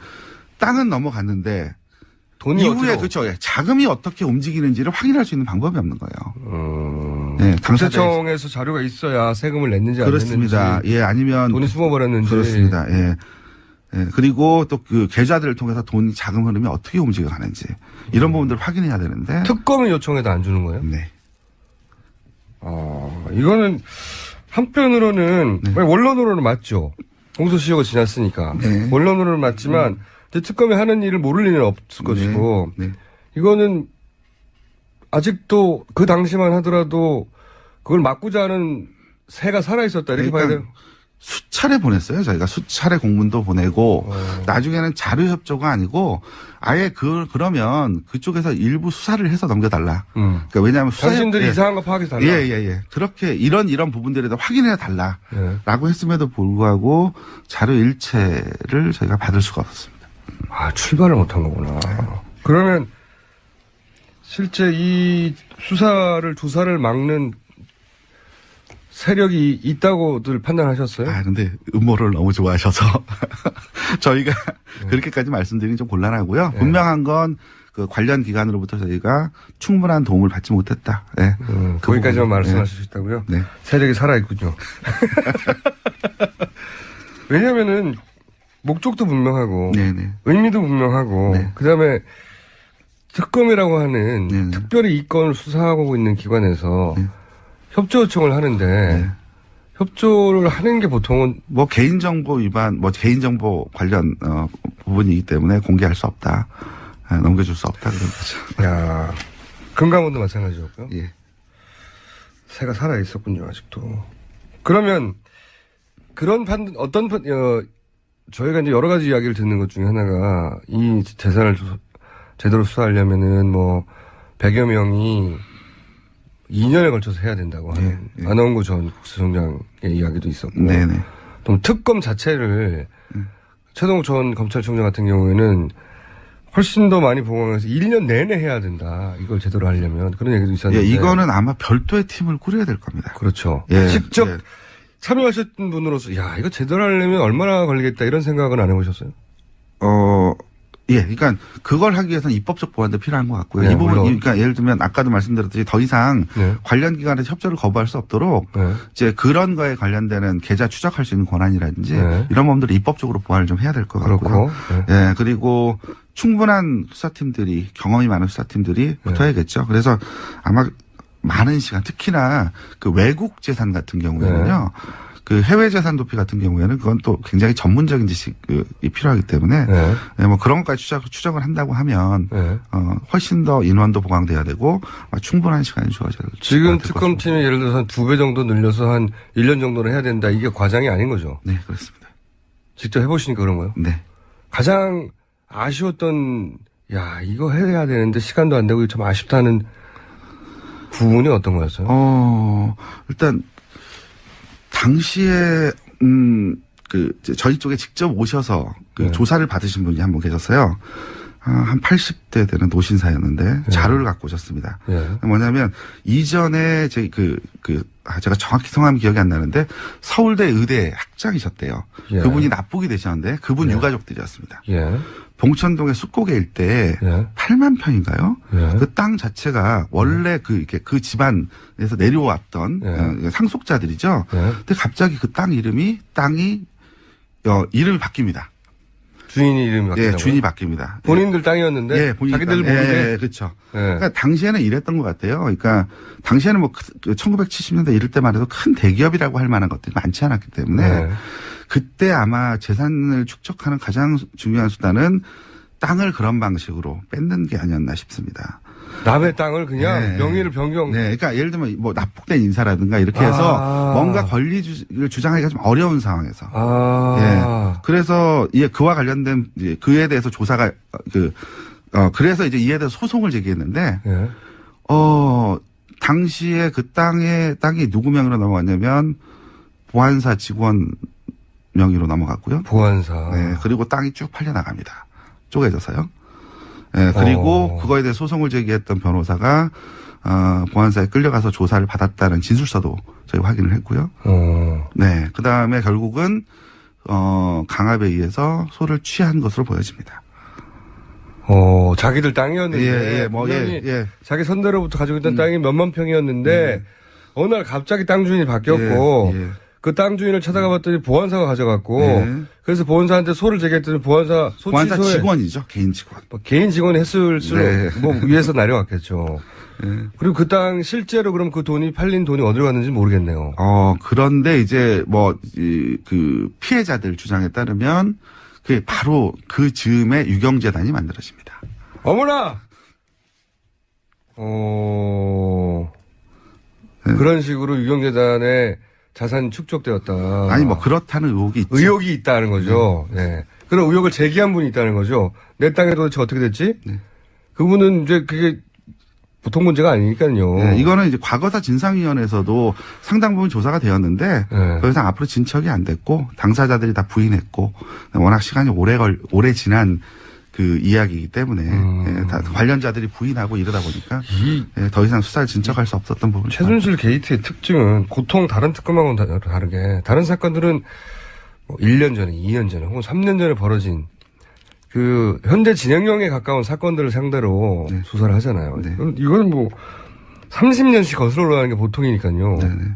땅은 넘어갔는데 돈이 이후에 어디로? 그렇죠. 자금이 어떻게 움직이는지를 확인할 수 있는 방법이 없는 거예요. 네, 경찰청에서 자료가 있어야 세금을 냈는지 안 그렇습니다. 냈는지. 예, 아니면 돈이 숨어버렸는지. 그렇습니다. 예. 예, 그리고 또 그 계좌들을 통해서 돈 자금 흐름이 어떻게 움직여 가는지 이런 부분들을 확인해야 되는데. 특검을 요청해도 안 주는 거예요? 네. 이거는 한편으로는 네. 원론으로는 맞죠. 공소시효가 지났으니까. 네. 원론으로는 맞지만 이제 특검이 하는 일을 모를 일은 없을 것이고 네. 이거는 아직도 그 당시만 하더라도 그걸 막고자 하는 새가 살아있었다 이렇게 봐야 돼요. 수차례 보냈어요. 저희가 수차례 공문도 보내고 나중에는 자료 협조가 아니고 아예 그러면 그쪽에서 일부 수사를 해서 넘겨달라. 그러니까 왜냐하면 당신들이 이상한 거 파악해서 달라. 예. 그렇게 이런 부분들에 대해 확인해 달라라고 예. 했음에도 불구하고 자료 일체를 저희가 받을 수가 없었습니다. 출발을 못한 거구나. 그러면 실제 이 조사를 막는 세력이 있다고들 판단하셨어요? 근데 음모를 너무 좋아하셔서 저희가 그렇게까지 말씀드리긴 좀 곤란하고요. 분명한 건 그 관련 기관으로부터 저희가 충분한 도움을 받지 못했다. 네. 거기까지만 말씀하실 수 있다고요? 네. 세력이 살아있군요. 왜냐면은 목적도 분명하고 네네. 의미도 분명하고 네. 그다음에 특검이라고 하는 네네. 특별히 이 건을 수사하고 있는 기관에서 네. 협조 요청을 하는데 네. 협조를 하는 게 보통은 뭐 개인정보 위반, 개인정보 관련 부분이기 때문에 공개할 수 없다. 넘겨줄 수 없다 그런 거죠. 야 금강원도 마찬가지였고요. 예. 새가 살아 있었군요 아직도. 그러면 그런 저희가 이제 여러 가지 이야기를 듣는 것 중에 하나가 이 재산을 제대로 수사하려면은 100여 명이 2년에 걸쳐서 해야 된다고 하는 안원구 전 국세청장의 이야기도 있었고. 네네. 또 특검 자체를 최동욱 전 검찰총장 같은 경우에는 훨씬 더 많이 보강해서 1년 내내 해야 된다. 이걸 제대로 하려면 그런 얘기도 있었는데. 이거는 아마 별도의 팀을 꾸려야 될 겁니다. 그렇죠. 예, 직접 예. 참여하셨던 분으로서 이거 제대로 하려면 얼마나 걸리겠다 이런 생각은 안 해보셨어요? 그러니까 그걸 하기 위해서는 입법적 보완도 필요한 것 같고요. 네, 이 부분, 물론. 그러니까 예를 들면 아까도 말씀드렸듯이 더 이상 네. 관련 기관에서 협조를 거부할 수 없도록 네. 이제 그런 거에 관련되는 계좌 추적할 수 있는 권한이라든지 네. 이런 부분들을 입법적으로 보완을 좀 해야 될 것 같고요. 그렇고. 네. 예, 그리고 충분한 수사팀들이 경험이 많은 수사팀들이 붙어야겠죠. 그래서 아마 많은 시간, 특히나 그 외국 재산 같은 경우에는요. 그 해외 재산 도피 같은 경우에는 그건 또 굉장히 전문적인 지식이 필요하기 때문에 그런 것까지 추적을 한다고 하면 훨씬 더 인원도 보강돼야 되고 충분한 시간이 주어져야 될 지금 것 같습니다. 특검팀이 예를 들어서 한 2배 정도 늘려서 한 1년 정도는 해야 된다. 이게 과장이 아닌 거죠. 네, 그렇습니다. 직접 해보시니까 그런 거예요. 네. 가장 아쉬웠던 이거 해야 되는데 시간도 안 되고 참 아쉽다는 부분이 어떤 거였어요? 일단 당시에 저희 쪽에 직접 오셔서 조사를 받으신 분이 한 분 계셨어요. 한 80대 되는 노신사였는데 자료를 갖고 오셨습니다. 뭐냐면 이전에 제가 정확히 성함이 기억이 안 나는데 서울대 의대 학장이셨대요. 그분이 납북이 되셨는데 그분 유가족들이었습니다. 봉천동의 숫고개 일대에 8만 평인가요? 그 땅 자체가 원래 그 집안에서 내려왔던 상속자들이죠. 근데 갑자기 그 땅이 이름이 바뀝니다. 주인이 이름이 바뀌다고요? 주인이 바뀝니다. 본인들 땅이었는데 자기들 모르게. 그렇죠. 그러니까 당시에는 이랬던 것 같아요. 그러니까 당시에는 1970년대 이럴 때만 해도 큰 대기업이라고 할 만한 것들이 많지 않았기 때문에 그때 아마 재산을 축적하는 가장 중요한 수단은 땅을 그런 방식으로 뺏는 게 아니었나 싶습니다. 남의 땅을 그냥 명의를 변경. 그러니까 예를 들면 납북된 인사라든가 이렇게 해서 뭔가 권리를 주장하기가 좀 어려운 상황에서. 그래서 그와 관련된 그에 대해서 조사가 그래서 이제 이에 대해서 소송을 제기했는데 당시에 그 땅이 누구 명의로 넘어갔냐면 보안사 직원 명의로 넘어갔고요. 보안사. 그리고 땅이 쭉 팔려 나갑니다. 쪼개져서요. 예, 그리고 그거에 대해 소송을 제기했던 변호사가 보안사에 끌려가서 조사를 받았다는 진술서도 저희 확인을 했고요. 네, 그 다음에 결국은 강압에 의해서 소를 취한 것으로 보여집니다. 자기들 땅이었는데. 분명히 자기 선대로부터 가지고 있던 땅이 몇만 평이었는데, 어느 날 갑자기 땅 주인이 바뀌었고, 그 땅 주인을 찾아가 봤더니 보안사가 가져갔고, 그래서 보안사한테 소를 제기했더니 보안사 직원이죠. 개인 직원. 개인 직원이 했을수록, 위에서 내려왔겠죠. 그리고 그 땅 실제로 그럼 그 돈이 팔린 돈이 어디로 갔는지 모르겠네요. 그런데 이제 그 피해자들 주장에 따르면 그 바로 그 즈음에 유경재단이 만들어집니다. 어머나! 그런 식으로 유경재단의 자산이 축적되었다. 아니 그렇다는 의혹이 있죠. 의혹이 있다는 거죠. 네. 그런 의혹을 제기한 분이 있다는 거죠. 내 땅에 도대체 어떻게 됐지? 네. 그분은 이제 그게 보통 문제가 아니니까요. 네, 이거는 이제 과거사 진상위원회에서도 상당 부분 조사가 되었는데 더 이상 앞으로 진척이 안 됐고 당사자들이 다 부인했고 워낙 시간이 오래 지난 그 이야기이기 때문에 다 관련자들이 부인하고 이러다 보니까 더 이상 수사를 진척할 수 없었던 부분이 최순실 게이트의 특징은 보통 다른 특검하고는 다르게 다른 사건들은 뭐 1년 전에 2년 전에 혹은 3년 전에 벌어진 그 현대 진행형에 가까운 사건들을 상대로 수사를 하잖아요. 네. 이거는 뭐 30년씩 거슬러 올라가는 게 보통이니까요. 네네.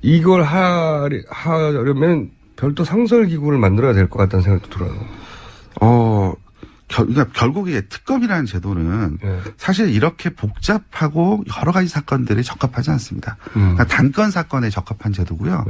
이걸 하려면 별도 상설기구를 만들어야 될 것 같다는 생각도 들어요. 그러니까 결국 이게 특검이라는 제도는 사실 이렇게 복잡하고 여러 가지 사건들이 적합하지 않습니다. 그러니까 단건 사건에 적합한 제도고요.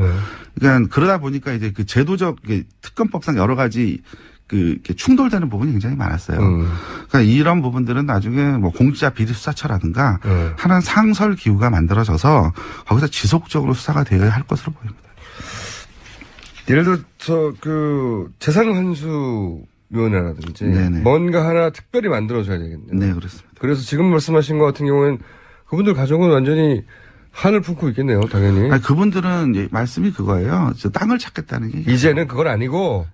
그러니까 그러다 보니까 이제 그 제도적 특검법상 여러 가지 이렇게 충돌되는 부분이 굉장히 많았어요. 그러니까 이런 부분들은 나중에 뭐 공직자 비리 수사처라든가 하나는 상설 기구가 만들어져서 거기서 지속적으로 수사가 되어야 할 것으로 보입니다. 예를 들어서 그 재산환수위원회라든지 뭔가 하나 특별히 만들어줘야 되겠네요. 네, 그렇습니다. 그래서 지금 말씀하신 것 같은 경우에는 그분들 가족은 완전히 한을 품고 있겠네요, 당연히. 아니, 그분들은 말씀이 그거예요. 땅을 찾겠다는 게 이제는 그건 아니고.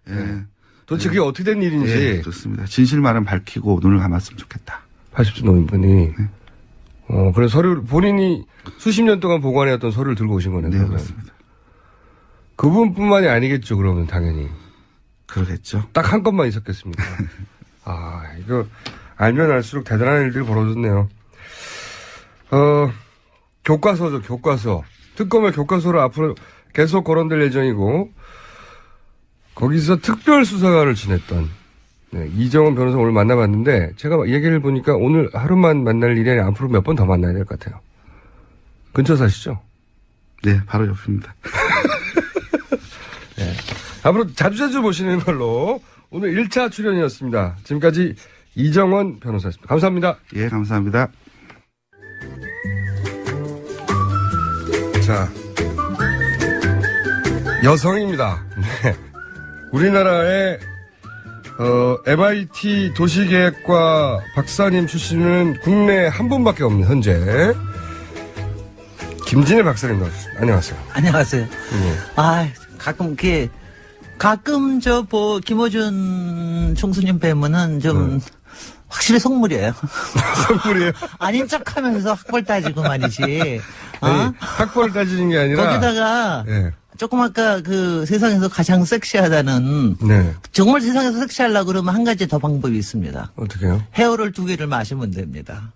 도대체 그게 어떻게 된 일인지. 그렇습니다. 진실만은 밝히고 눈을 감았으면 좋겠다. 80대 노인분이. 그래서 서류, 본인이 수십 년 동안 보관해왔던 서류를 들고 오신 거네요. 네, 그렇습니다. 그분뿐만이 아니겠죠, 그러면 당연히. 그러겠죠. 딱 한 건만 있었겠습니까? 이거 알면 알수록 대단한 일들이 벌어졌네요. 교과서죠, 교과서. 특검의 교과서를 앞으로 계속 거론될 예정이고, 거기서 특별수사관을 지냈던 이정원 변호사 오늘 만나봤는데 제가 얘기를 보니까 오늘 하루만 만날 일이 아니라 앞으로 몇 번 더 만나야 될 것 같아요. 근처 사시죠? 네, 바로 옆입니다. 앞으로 자주자주 모시는 걸로 오늘 1차 출연이었습니다. 지금까지 이정원 변호사였습니다. 감사합니다. 예, 감사합니다. 자, 여성입니다. 네. 우리나라의 MIT 도시계획과 박사님 출신은 국내에 한 분밖에 없는 현재 김진애 박사님 나오셨습니다. 안녕하세요. 안녕하세요. 가끔 김어준 총수님 뵈면은 좀 확실히 속물이에요. 선물이에요. 아닌 척하면서 학벌 따지고 말이지. 아니, 학벌을 따지는 게 아니라 거기다가 조금 아까 그 세상에서 가장 섹시하다는 정말 세상에서 섹시하려고 그러면 한 가지 더 방법이 있습니다. 어떻게요? 헤어롤 2개를 마시면 됩니다.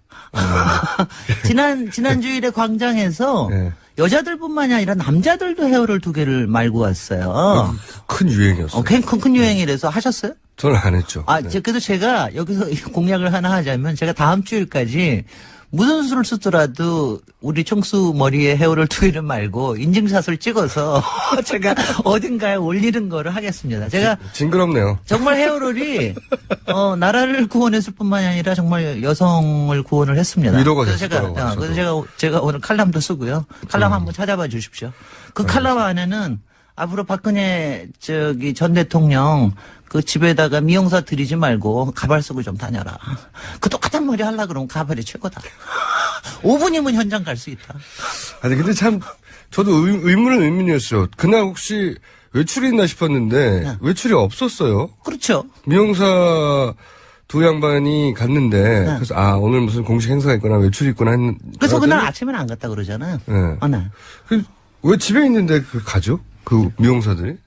지난 주일에 광장에서 여자들뿐만이 아니라 남자들도 헤어롤 2개를 말고 왔어요. 큰 유행이었어요. 큰 유행이라서 하셨어요? 저는 안 했죠. 그래도 제가 여기서 공약을 하나 하자면 제가 다음 주일까지 무슨 수를 쓰더라도 우리 총수 머리에 헤어롤 2개를 말고 인증샷을 찍어서 제가 어딘가에 올리는 거를 하겠습니다. 제가 징그럽네요. 정말 헤어롤이 나라를 구원했을 뿐만이 아니라 정말 여성을 구원을 했습니다. 위로가 그래서 됐을 거라고. 그래서 제가 오늘 칼럼도 쓰고요. 칼럼 한번 찾아봐 주십시오. 그 칼럼 안에는 앞으로 박근혜 전 대통령 그 집에다가 미용사 들이지 말고 가발 쓰고 좀 다녀라. 그 똑같은 머리 하려고 그러면 가발이 최고다. 5분이면 현장 갈 수 있다. 아니 근데 참 저도 의문은 의문이었어요. 그날 혹시 외출이 있나 싶었는데 네. 외출이 없었어요. 그렇죠. 미용사 두 양반이 갔는데 네. 그래서 오늘 무슨 공식 행사가 있거나 외출이 있거나 했는. 그래서 그날 아침에는 안 갔다 그러잖아요. 네. 네. 왜 집에 있는데 가죠? 그 미용사들이?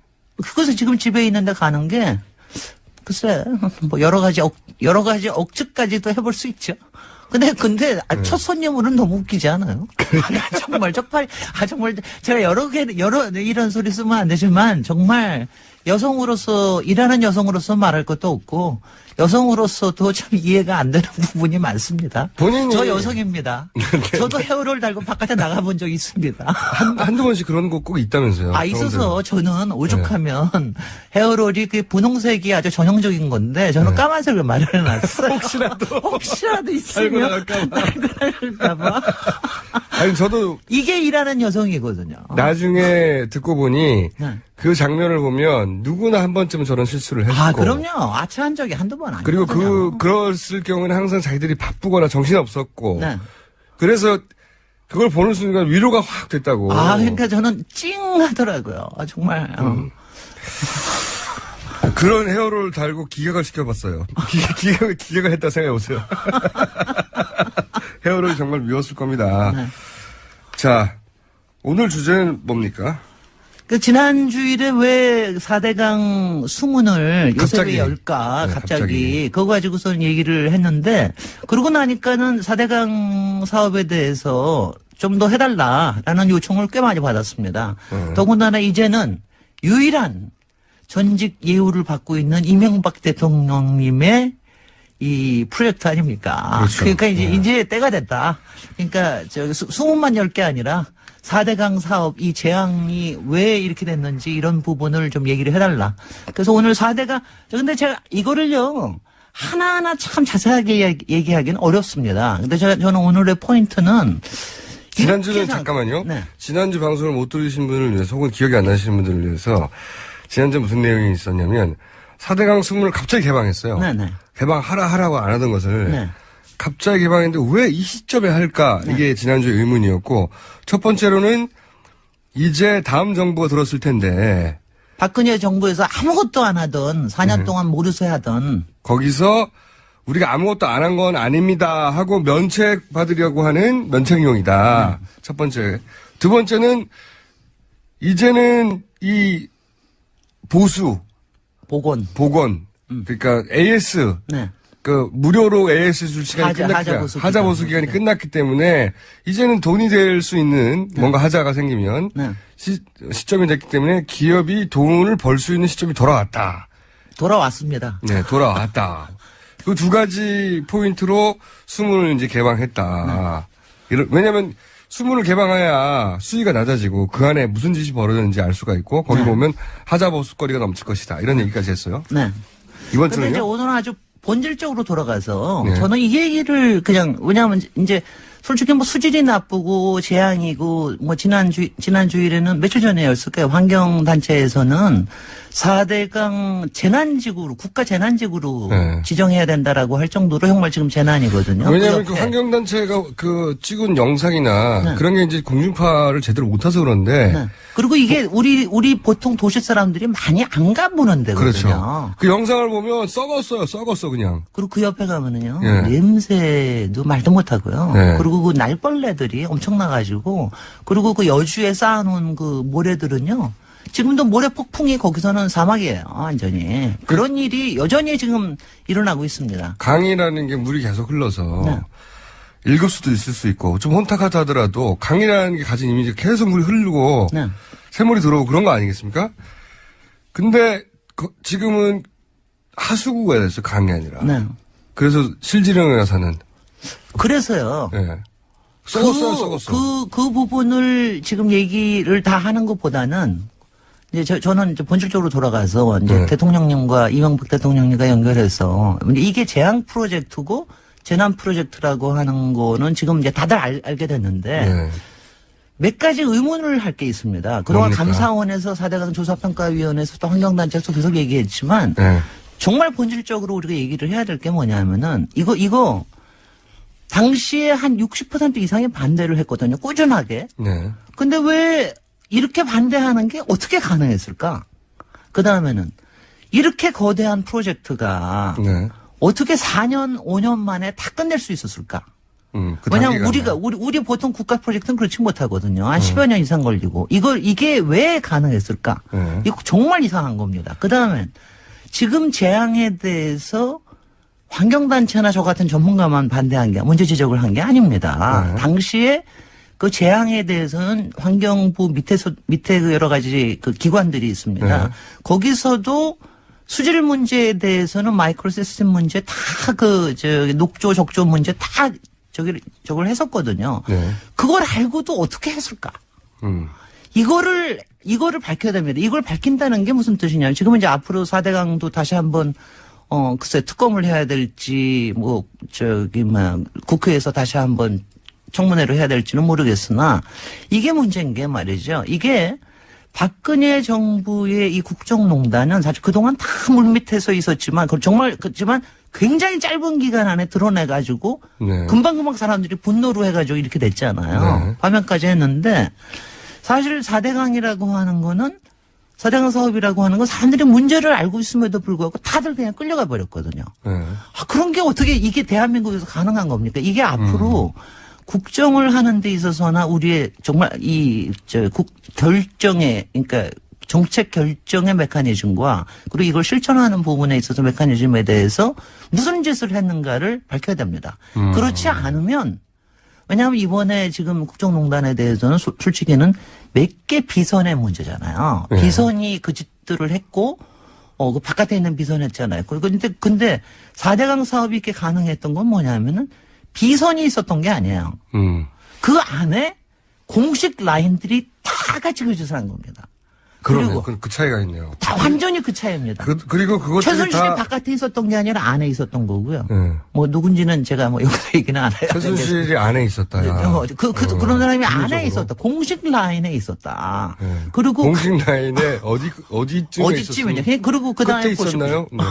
그래서 지금 집에 있는데 가는 게 글쎄 뭐 여러 가지 억측까지도 해볼 수 있죠. 근데 첫 손님으로는 너무 웃기지 않아요? 정말 정말 제가 여러 이런 소리 쓰면 안 되지만 정말 여성으로서 일하는 여성으로서 말할 것도 없고 여성으로서도 참 이해가 안 되는 부분이 많습니다. 본인이- 저 여성입니다. 저도 헤어롤 달고 바깥에 나가본 적이 있습니다. 한두 번씩 그런 거 꼭 있다면서요. 있어서 저는 오죽하면 헤어롤이 그 분홍색이 아주 전형적인 건데 저는 까만색을 마련해놨어요. 혹시라도 있으면 나갈까봐. 아니 저도 이게 일하는 여성이거든요. 나중에 듣고 보니 네. 그 장면을 보면 누구나 한 번쯤은 저런 실수를 했고. 그럼요. 아차한 적이 한두 번 아니거든요. 그리고 그랬을 경우는 항상 자기들이 바쁘거나 정신 없었고. 네. 그래서 그걸 보는 순간 위로가 확 됐다고. 그러니까 저는 찡하더라고요. 정말. 그런 헤어롤 달고 기각을 시켜봤어요. 기각을 했다 생각해보세요. 헤어롤이 정말 미웠을 겁니다. 네. 자, 오늘 주제는 뭡니까? 지난 주일에 왜 4대강 수문을 요새 갑자기. 왜 열까? 네, 갑자기. 갑자기. 그거 가지고선 얘기를 했는데, 그러고 나니까는 4대강 사업에 대해서 좀 더 해달라라는 요청을 꽤 많이 받았습니다. 더군다나 이제는 유일한 전직 예우를 받고 있는 이명박 대통령님의 이 프로젝트 아닙니까? 그렇죠. 그러니까 이제 때가 됐다. 그러니까 수문만 열 게 아니라 4대강 사업 이 재앙이 왜 이렇게 됐는지 이런 부분을 좀 얘기를 해달라. 그래서 오늘 4대강, 근데 제가 이거를요, 하나하나 참 자세하게 얘기하기는 어렵습니다. 근데 저는 오늘의 포인트는 지난주는 이렇게 잠깐만요. 네. 지난주 방송을 못 들으신 분을 위해서 혹은 기억이 안 나시는 분들을 위해서 지난주 무슨 내용이 있었냐면 4대강 수문을 갑자기 개방했어요. 네네. 개방하라고 안 하던 것을 네. 갑자기 개방했는데 왜 이 시점에 할까? 이게 지난주의 의문이었고 첫 번째로는 이제 다음 정부가 들었을 텐데 박근혜 정부에서 아무것도 안 하던 4년 동안 모르쇠 하던 거기서 우리가 아무것도 안 한 건 아닙니다 하고 면책 받으려고 하는 면책용이다. 첫 번째. 두 번째는 이제는 이 보수, 복원. 그러니까 AS, 네. 그 무료로 AS 줄 시간이 하자보수 기간이 네. 끝났기 때문에 이제는 돈이 될 수 있는 뭔가 하자가 생기면 네. 시점이 됐기 때문에 기업이 돈을 벌 수 있는 시점이 돌아왔다. 돌아왔습니다. 네, 돌아왔다. 그 두 가지 포인트로 수문을 이제 개방했다. 왜냐면 수문을 개방해야 수위가 낮아지고 그 안에 무슨 짓이 벌어졌는지 알 수가 있고 거기 보면 하자보수거리가 넘칠 것이다. 이런 얘기까지 했어요. 네. 이번 근데 이제 주는요? 오늘은 아주 본질적으로 돌아가서 네. 저는 이 얘기를 그냥 왜냐하면 이제 솔직히 뭐 수질이 나쁘고 재앙이고 뭐 지난 주일에는 며칠 전에였을까요? 환경단체에서는 4대강 재난지구로 국가 재난지구로 네. 지정해야 된다라고 할 정도로 정말 지금 재난이거든요. 왜냐하면 그 그 옆에. 환경단체가 그 찍은 영상이나 네. 그런 게 이제 공중파를 제대로 못해서 그런데 네. 그리고 이게 우리 보통 도시 사람들이 많이 안 가보는 데거든요. 그렇죠. 그 영상을 보면 썩었어 그냥. 그리고 그 옆에 가면은요, 예. 냄새도 말도 못하고요. 네. 그리고 그 날벌레들이 엄청나가지고, 그리고 그 여주에 쌓아놓은 그 모래들은요, 지금도 모래 폭풍이 거기서는 사막이에요, 완전히. 그런 일이 여전히 지금 일어나고 있습니다. 강이라는 게 물이 계속 흘러서 네. 읽을 수도 있을 수 있고 좀 혼탁하다 하더라도 강이라는 게 가진 이미지 계속 물이 흐르고 네. 새물이 들어오고 그런 거 아니겠습니까? 근데 지금은 하수구가 됐어요. 강이 아니라. 네. 그래서 실지령에 사는. 그래서요. 예. 썩었어. 그 부분을 지금 얘기를 다 하는 것보다는, 이제 저는 이제 본질적으로 돌아가서 이제 네. 대통령님과 이명박 대통령님과 연결해서 이게 재앙 프로젝트고 재난 프로젝트라고 하는 거는 지금 이제 다들 알게 됐는데 예. 몇 가지 의문을 할 게 있습니다. 그동안 뭡니까? 감사원에서 4대강 조사평가위원회에서 또 환경단체에서 계속 얘기했지만 예. 정말 본질적으로 우리가 얘기를 해야 될 게 뭐냐면은 이거 당시에 한 60% 이상이 반대를 했거든요. 꾸준하게. 네. 근데 왜 이렇게 반대하는 게 어떻게 가능했을까? 그 다음에는 이렇게 거대한 프로젝트가 네. 어떻게 4년, 5년 만에 다 끝낼 수 있었을까? 그 왜냐면 단기간에. 우리 보통 국가 프로젝트는 그렇지 못하거든요. 한 10여 년 이상 걸리고. 이게 왜 가능했을까? 네. 이거 정말 이상한 겁니다. 그 다음에 지금 재앙에 대해서 환경단체나 저 같은 전문가만 반대한 게 문제 지적을 한 게 아닙니다. 네. 당시에 그 재앙에 대해서는 환경부 밑에 그 여러 가지 그 기관들이 있습니다. 네. 거기서도 수질 문제에 대해서는 마이크로 시스템 문제 다 녹조 적조 문제 다 저걸 했었거든요. 네. 그걸 알고도 어떻게 했을까? 이거를 밝혀야 됩니다. 이걸 밝힌다는 게 무슨 뜻이냐면 지금 이제 앞으로 4대강도 다시 한번 글쎄 특검을 해야 될지 국회에서 다시 한번 청문회를 해야 될지는 모르겠으나 이게 문제인 게 말이죠. 이게 박근혜 정부의 이 국정농단은 사실 그동안 다 물밑에서 있었지만 그렇지만 굉장히 짧은 기간 안에 드러내가지고 네. 금방금방 사람들이 분노로 해가지고 이렇게 됐잖아요. 네. 파면까지 했는데 사실 4대강이라고 하는 거는 4대강 사업이라고 하는 건 사람들이 문제를 알고 있음에도 불구하고 다들 그냥 끌려가 버렸거든요. 네. 그런 게 어떻게 이게 대한민국에서 가능한 겁니까? 이게 앞으로 국정을 하는 데 있어서나 우리의 정말 결정에 그러니까 정책 결정의 메커니즘과 그리고 이걸 실천하는 부분에 있어서 메커니즘에 대해서 무슨 짓을 했는가를 밝혀야 됩니다. 그렇지 않으면 왜냐하면 이번에 지금 국정농단에 대해서는 솔직히는 몇 개 비선의 문제잖아요. 네. 비선이 그 짓들을 했고 그 바깥에 있는 비선 했잖아요. 근데 4대강 사업이 이렇게 가능했던 건 뭐냐면은 비선이 있었던 게 아니에요. 그 안에 공식 라인들이 다 같이 그 짓을 한 겁니다. 그러네요. 그리고 그 차이가 있네요. 다 완전히 그 차이입니다. 그리고 그것들이 최순실이 다 바깥에 있었던 게 아니라 안에 있었던 거고요. 네. 뭐 누군지는 제가 뭐 여기서 얘기는 안 해요. 최순실이 안에 있었다. 그런 사람이 안에 비밀적으로. 있었다. 공식 라인에 있었다. 네. 그리고 공식 라인에 어디쯤에 어디쯤이냐. 있었어요? 그리고 그 다음에 끝에 있었나요? 네.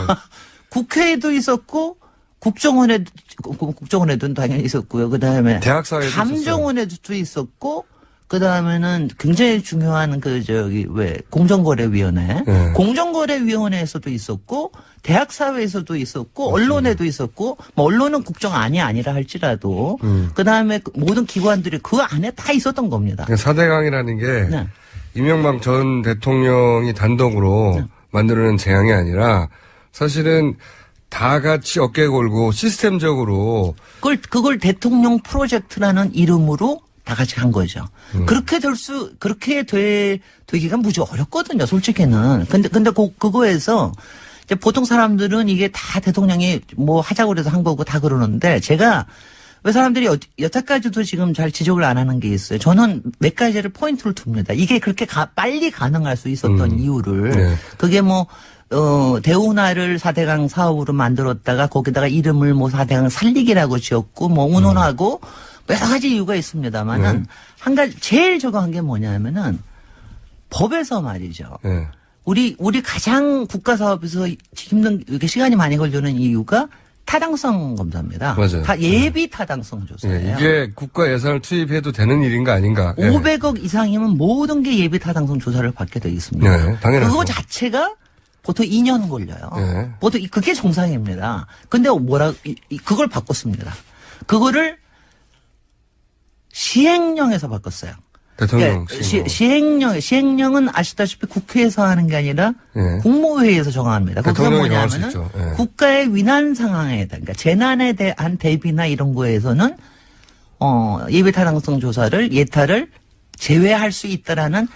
국회에도 있었고 국정원에도 당연히 있었고요. 그 다음에 대학사회도 감정원에도 있었고 그 다음에는 굉장히 중요한 공정거래위원회, 네. 공정거래위원회에서도 있었고 대학사회에서도 있었고 언론에도 있었고 뭐 언론은 국정 안이 아니라 할지라도 그 다음에 모든 기관들이 그 안에 다 있었던 겁니다. 그러니까 4대강이라는 게 네. 이명박 전 대통령이 단독으로 만들어낸 재앙이 아니라 사실은 다 같이 어깨 걸고 시스템적으로 그걸 대통령 프로젝트라는 이름으로 다 같이 한 거죠. 그렇게 되기가 무지 어렵거든요, 솔직히는. 근데 그거에서 이제 보통 사람들은 이게 다 대통령이 뭐 하자고 해서 한 거고 다 그러는데 제가 왜 사람들이 여태까지도 지금 잘 지적을 안 하는 게 있어요. 저는 몇 가지를 포인트를 둡니다. 이게 그렇게 빨리 가능할 수 있었던 이유를. 네. 그게 대운하를 4대강 사업으로 만들었다가 거기다가 이름을 4대강 살리기라고 지었고 운운하고 여러 가지 이유가 있습니다만은 한 가지 제일 저거 한 게 뭐냐면은 법에서 말이죠. 네. 우리 가장 국가 사업에서 힘든 이게 시간이 많이 걸리는 이유가 타당성 검사입니다. 맞아요. 예비 타당성 조사예요. 이게 국가 예산을 투입해도 되는 일인가 아닌가. 500억 이상이면 모든 게 예비 타당성 조사를 받게 되어 있습니다. 네, 당연하죠. 그거 자체가 보통 2년 걸려요. 네. 보통 그게 정상입니다. 근데 그걸 바꿨습니다. 그거를 시행령에서 바꿨어요. 대통령 그러니까 시행령은 아시다시피 국회에서 하는 게 아니라 네. 국무회의에서 정합니다. 그게 대통령이 정할 수 뭐냐면은 있죠. 네. 국가의 위난 상황에 대한 그러니까 재난에 대한 대비나 이런 거에서는 예비 타당성 조사를 예타를 제외할 수 있다라는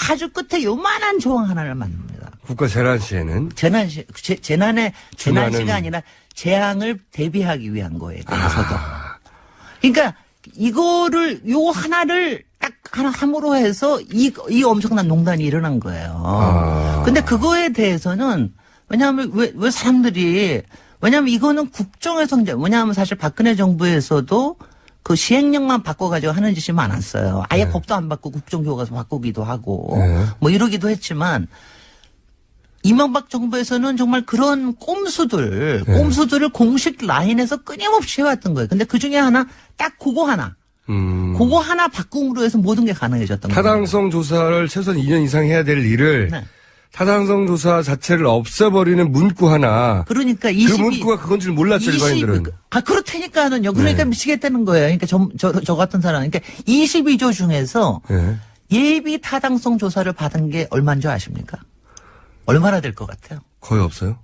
아주 끝에 요만한 조항 하나를 만듭니다. 국가 재난 시에는 재난의 재난시가 아니라 재앙을 대비하기 위한 거에 대해서도. 그러니까 이거를 요 하나를 딱 하나 함으로 해서 이 엄청난 농단이 일어난 거예요. 근데 그거에 대해서는 왜냐하면 왜 사람들이 왜냐하면 이거는 국정의 성재 왜냐하면 사실 박근혜 정부에서도 그 시행령만 바꿔가지고 하는 짓이 많았어요. 아예 법도 안 바꾸고 국정교과서 바꾸기도 하고 뭐 이러기도 했지만 이명박 정부에서는 정말 그런 꼼수들을 공식 라인에서 끊임없이 해왔던 거예요. 근데 그 중에 하나 딱 그거 하나 바꿈으로 해서 모든 게 가능해졌던 거예요. 타당성 조사를 최소한 2년 이상 해야 될 일을 네. 타당성 조사 자체를 없애버리는 문구 하나. 그러니까 그 문구가 그건 줄 몰랐죠, 일반인들은. 그렇다니까는요. 그러니까 네. 미치겠다는 거예요. 그러니까 저 같은 사람. 그러니까 22조 중에서 예. 예비 타당성 조사를 받은 게 얼마인 줄 아십니까? 얼마나 될 것 같아요? 거의 없어요.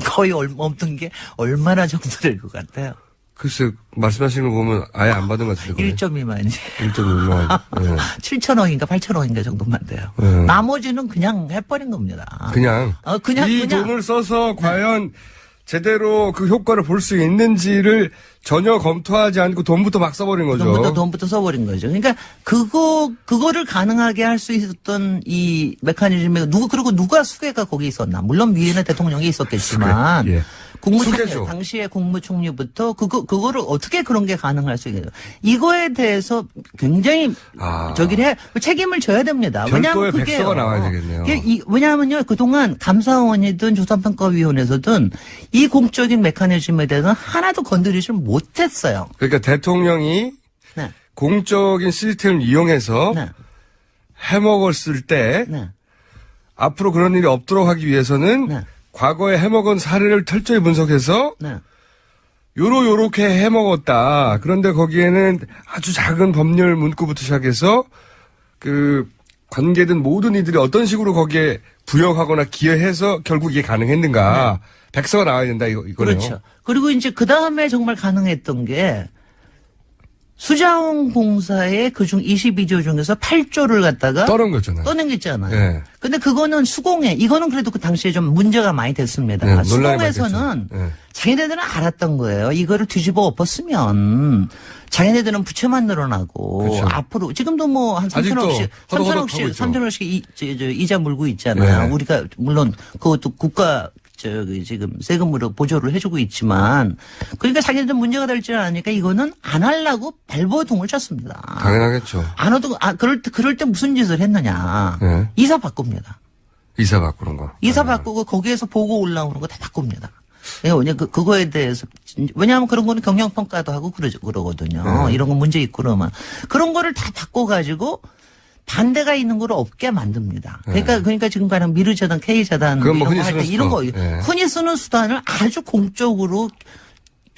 거의 없는 게 얼마나 정도 될 것 같아요? 글쎄, 말씀하시는 거 보면 아예 안 받은 것 같은데. 1점 미만이. 1.6만. 예. 7천억인가 8천억인가 정도만 돼요. 나머지는 그냥 해버린 겁니다. 그냥. 그냥. 돈을 써서 과연 제대로 그 효과를 볼 수 있는지를 전혀 검토하지 않고 돈부터 막 써버린 거죠. 돈부터 써버린 거죠. 그러니까 그거를 가능하게 할 수 있었던 이 메커니즘에 그리고 누가 수괴가 거기 있었나. 물론 위에는 대통령이 있었겠지만. 예. 수괴죠. 당시에 국무총리부터 그거를 어떻게 그런 게 가능할 수 있겠어요. 이거에 대해서 굉장히 책임을 져야 됩니다. 별도의 왜냐하면 그게 백서가 나와야 되겠네요. 왜냐하면요 그동안 감사원이든 조사평가위원회에서든 이 공적인 메커니즘에 대해서는 하나도 건드리지 못했어요. 그러니까 대통령이 네. 공적인 시스템을 이용해서 네. 해먹었을 때 네. 앞으로 그런 일이 없도록 하기 위해서는 네. 과거에 해먹은 사례를 철저히 분석해서 네. 요렇게 해먹었다. 그런데 거기에는 아주 작은 법률 문구부터 시작해서 그 관계된 모든 이들이 어떤 식으로 거기에 부여하거나 기여해서 결국 이게 가능했는가. 백서가 나와야 된다 이거네요. 그렇죠. 그리고 이제 그 다음에 정말 가능했던 게 수자원 공사의 그중 22조 중에서 8조를 갖다가 떠넘겼잖아요. 떠넘겼잖아요. 네. 근데 그거는 수공회, 이거는 그래도 그 당시에 좀 문제가 많이 됐습니다. 네, 논란이 많이 수공에서는 됐죠. 네. 자기네들은 알았던 거예요. 이거를 뒤집어 엎었으면 자기네들은 부채만 늘어나고 그렇죠. 앞으로 지금도 뭐 한 아직도 3천억씩, 허덕허덕하고 있죠. 3천억씩 이자 물고 있잖아요. 네. 우리가 물론 그것도 국가 지금 세금으로 보조를 해주고 있지만 그러니까 자기네들 문제가 될 줄 아니까 이거는 안 하려고 발버둥을 쳤습니다. 당연하겠죠. 안 해도 그럴 때 무슨 짓을 했느냐. 네. 이사 바꿉니다. 이사 바꾸는 거. 이사 바꾸고 거기에서 보고 올라오는 거 다 바꿉니다. 왜냐면 그거에 대해서 왜냐하면 그런 거는 경영평가도 하고 그러거든요. 이런 거 문제 있고 그러면 그런 거를 다 바꿔가지고 반대가 있는 걸 없게 만듭니다. 그러니까 지금 가는 미르재단, K재단 그건 뭐 이런 거 흔히 할 때 쓰는 이런 거 수단. 흔히 쓰는 수단을 아주 공적으로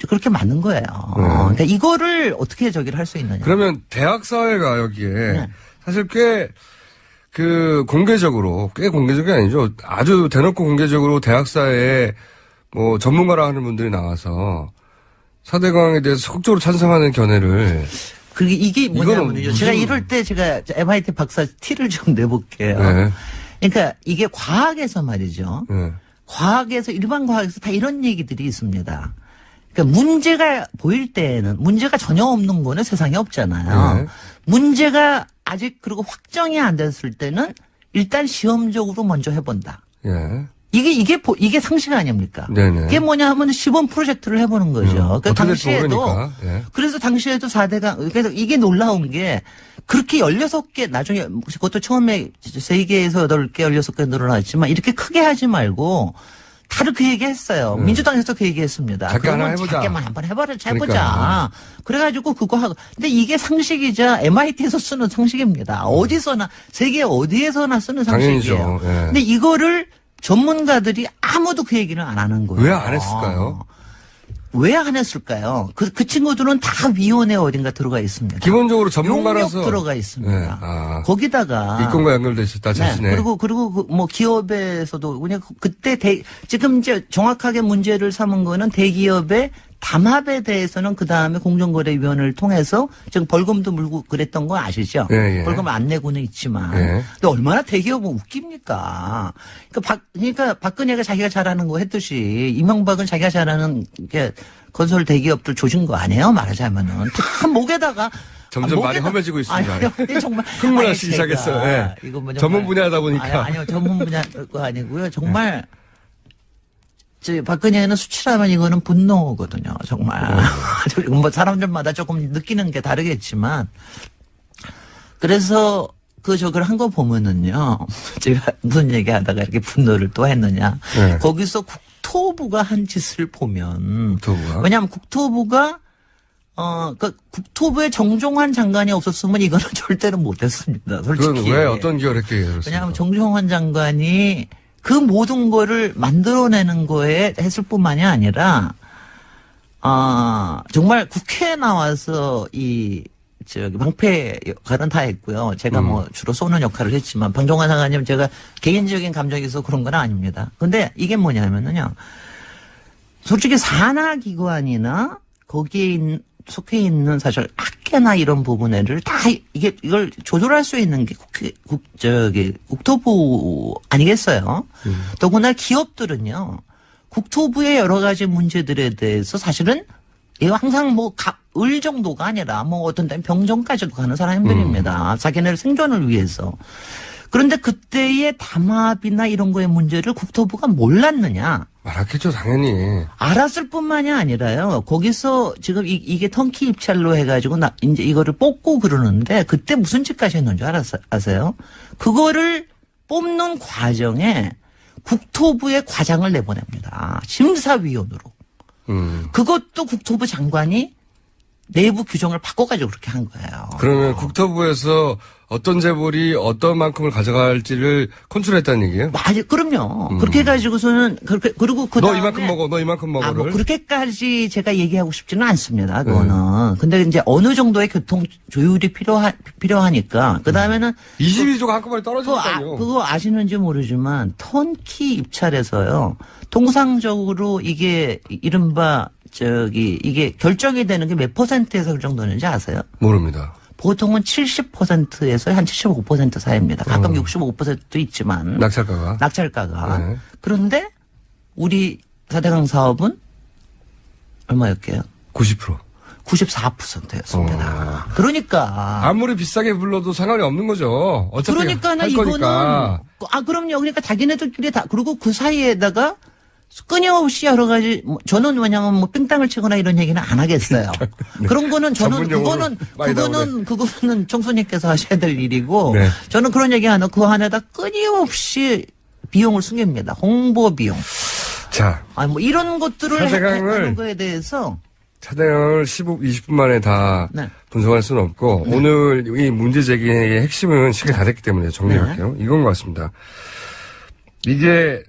그렇게 만든 거예요. 그러니까 이거를 어떻게 저기를 할 수 있느냐. 그러면 대학 사회가 여기에 사실 꽤 공개적으로 꽤 공개적이 아니죠. 아주 대놓고 공개적으로 대학 사회에 뭐 전문가라 하는 분들이 나와서 4대강에 대해서 적극적으로 찬성하는 견해를 그게 이게 뭐냐면요. 무슨- 제가 이럴 때 제가 MIT 박사 티를 좀 내볼게요. 네. 그러니까 이게 과학에서 말이죠. 네. 과학에서 일반 과학에서 다 이런 얘기들이 있습니다. 그러니까 문제가 보일 때에는 문제가 전혀 없는 거는 세상에 없잖아요. 네. 문제가 아직 그리고 확정이 안 됐을 때는 일단 시험적으로 먼저 해본다. 예. 이게 상식 아닙니까? 네네. 이게 뭐냐 하면 시범 프로젝트를 해보는 거죠. 그러니까 어떻게 될지 당시에도 모르니까. 예. 그래서 당시에도 4대강 그래서 이게 놀라운 게 그렇게 16개 나중에 그것도 처음에 3개에서 8개 16개 늘어났지만 이렇게 크게 하지 말고 다들 그 얘기 했어요. 민주당에서 그 얘기 했습니다. 작게 하나 그러면 해보자. 작게만 한번 해보자. 그러니까. 그래가지고 그거 하고. 근데 이게 상식이자 MIT에서 쓰는 상식입니다. 어디서나, 세계 어디에서나 쓰는 상식이에요. 당연히죠. 예. 근데 이거를 전문가들이 아무도 그 얘기를 안 하는 거예요. 왜 안 했을까요? 왜 안 했을까요? 그 친구들은 다 위원회 어딘가 들어가 있습니다. 기본적으로 전문가라서 용역 들어가 있습니다. 네. 아. 거기다가 이권과 연결돼 있었다 자신의. 그리고 뭐 기업에서도 그냥 그때 지금 이제 정확하게 문제를 삼은 거는 대기업의 담합에 대해서는 그 다음에 공정거래위원회를 통해서 지금 벌금도 물고 그랬던 거 아시죠? 예, 예. 벌금 안 내고는 있지만. 예. 근데 얼마나 대기업은 웃깁니까? 그러니까 박근혜가 자기가 잘하는 거 했듯이 이명박은 자기가 잘하는 게 건설 대기업들 조진 거 아니에요? 말하자면은. 다 목에다가 점점 말이 험해지고 있습니다. 아니, 정말. 흥분하시기 아니, 시작했어요. 제가 예. 이거 뭐 전문 분야다 보니까. 아니요, 전문 분야가 아니고요. 정말. 박근혜는 수치라면 이거는 분노거든요, 정말. 뭐 사람들마다 조금 느끼는 게 다르겠지만. 그래서 저걸 한 거 보면은요, 제가 무슨 얘기 하다가 이렇게 분노를 또 했느냐. 네. 거기서 국토부가 한 짓을 보면. 국토부가? 왜냐하면 국토부가 그 국토부에 정종환 장관이 없었으면 이거는 절대로 못했습니다. 솔직히. 그건 왜 어떤 기여를 했게 그렇습니까? 왜냐하면 정종환 장관이 그 모든 거를 만들어내는 거에 했을 뿐만이 아니라, 정말 국회에 나와서 방패 역할은 다 했고요. 제가 뭐 주로 쏘는 역할을 했지만, 방종환 장관님 제가 개인적인 감정이 있어서 그런 건 아닙니다. 근데 이게 뭐냐면요. 솔직히 산하기관이나 거기에 속해 있는 사실 학계나 이런 부분을 다 이걸 조절할 수 있는 게 국토부 아니겠어요? 더구나 기업들은요. 국토부의 여러 가지 문제들에 대해서 사실은 이거 항상 을 정도가 아니라 어떤 때는 병정까지도 가는 사람들입니다. 자기네들 생존을 위해서. 그런데 그때의 담합이나 이런 거의 문제를 국토부가 몰랐느냐? 알았겠죠, 당연히. 알았을 뿐만이 아니라요. 거기서 지금 이게 턴키 입찰로 해가지고 이제 이거를 뽑고 그러는데 그때 무슨 짓까지 했는 줄 아세요? 그거를 뽑는 과정에 국토부의 과장을 내보냅니다. 심사위원으로. 그것도 국토부 장관이 내부 규정을 바꿔가지고 그렇게 한 거예요. 그러면 국토부에서 어떤 재벌이 어떤 만큼을 가져갈지를 컨트롤했다는 얘기예요? 맞아요. 그럼요. 그렇게 해가지고서는 그리고 그 너 다음에 이만큼 먹어, 너 이만큼 먹어를. 그렇게까지 제가 얘기하고 싶지는 않습니다. 그거는. 근데 이제 어느 정도의 교통 조율이 필요하니까 그 다음에는 22조가 한꺼번에 떨어지니까요. 그거 아시는지 모르지만 턴키 입찰에서요. 통상적으로 이게 이른바 이게 결정이 되는 게 몇 %에서 결정되는지 아세요? 모릅니다. 보통은 70%에서 한 75% 사이입니다. 가끔 65%도 있지만. 낙찰가가. 네. 그런데 우리 4대강 사업은 얼마였게요? 90%. 94%였습니다. 그러니까. 아무리 비싸게 불러도 상관이 없는 거죠. 어차피 그러니까 할 이거는. 거니까. 그럼요. 그러니까 자기네들끼리 다, 그리고 그 사이에다가 끊임없이 여러 가지, 저는 왜냐면 뺑땅을 치거나 이런 얘기는 안 하겠어요. 그런 거는 그거는 총수님께서 하셔야 될 일이고, 네. 저는 그런 얘기 안 하고 그 안에다 끊임없이 비용을 숨깁니다. 홍보 비용. 자. 이런 것들을 하는 거에 대해서. 차대강을 20분 만에 다 네. 분석할 수는 없고, 오늘 이 문제 제기의 핵심은 시간이 다 됐기 때문에 정리할게요. 이건 것 같습니다. 이게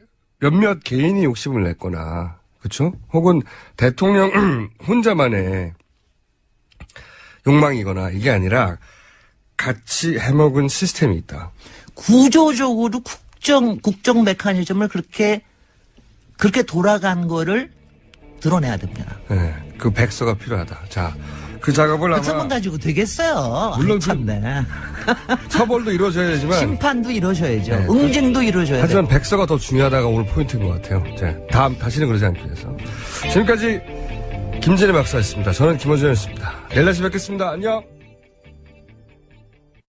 몇몇 개인이 욕심을 냈거나, 그렇죠? 혹은 대통령 혼자만의 욕망이거나 이게 아니라 같이 해먹은 시스템이 있다. 구조적으로 국정 메커니즘을 그렇게 돌아간 거를 드러내야 됩니다. 네, 그 백서가 필요하다. 자, 그 작업을 백서만 아마 가지고 되겠어요. 물론 참네. 처벌도 이루어져야 되지만 심판도 이루어져야죠. 네. 응징도 이루어져야 하지만 돼요. 백서가 더 중요하다가 오늘 포인트인 것 같아요. 자, 다시는 그러지 않기 위해서. 지금까지 김진애 박사였습니다. 저는 김어준이었습니다. 내일 다시 뵙겠습니다. 안녕.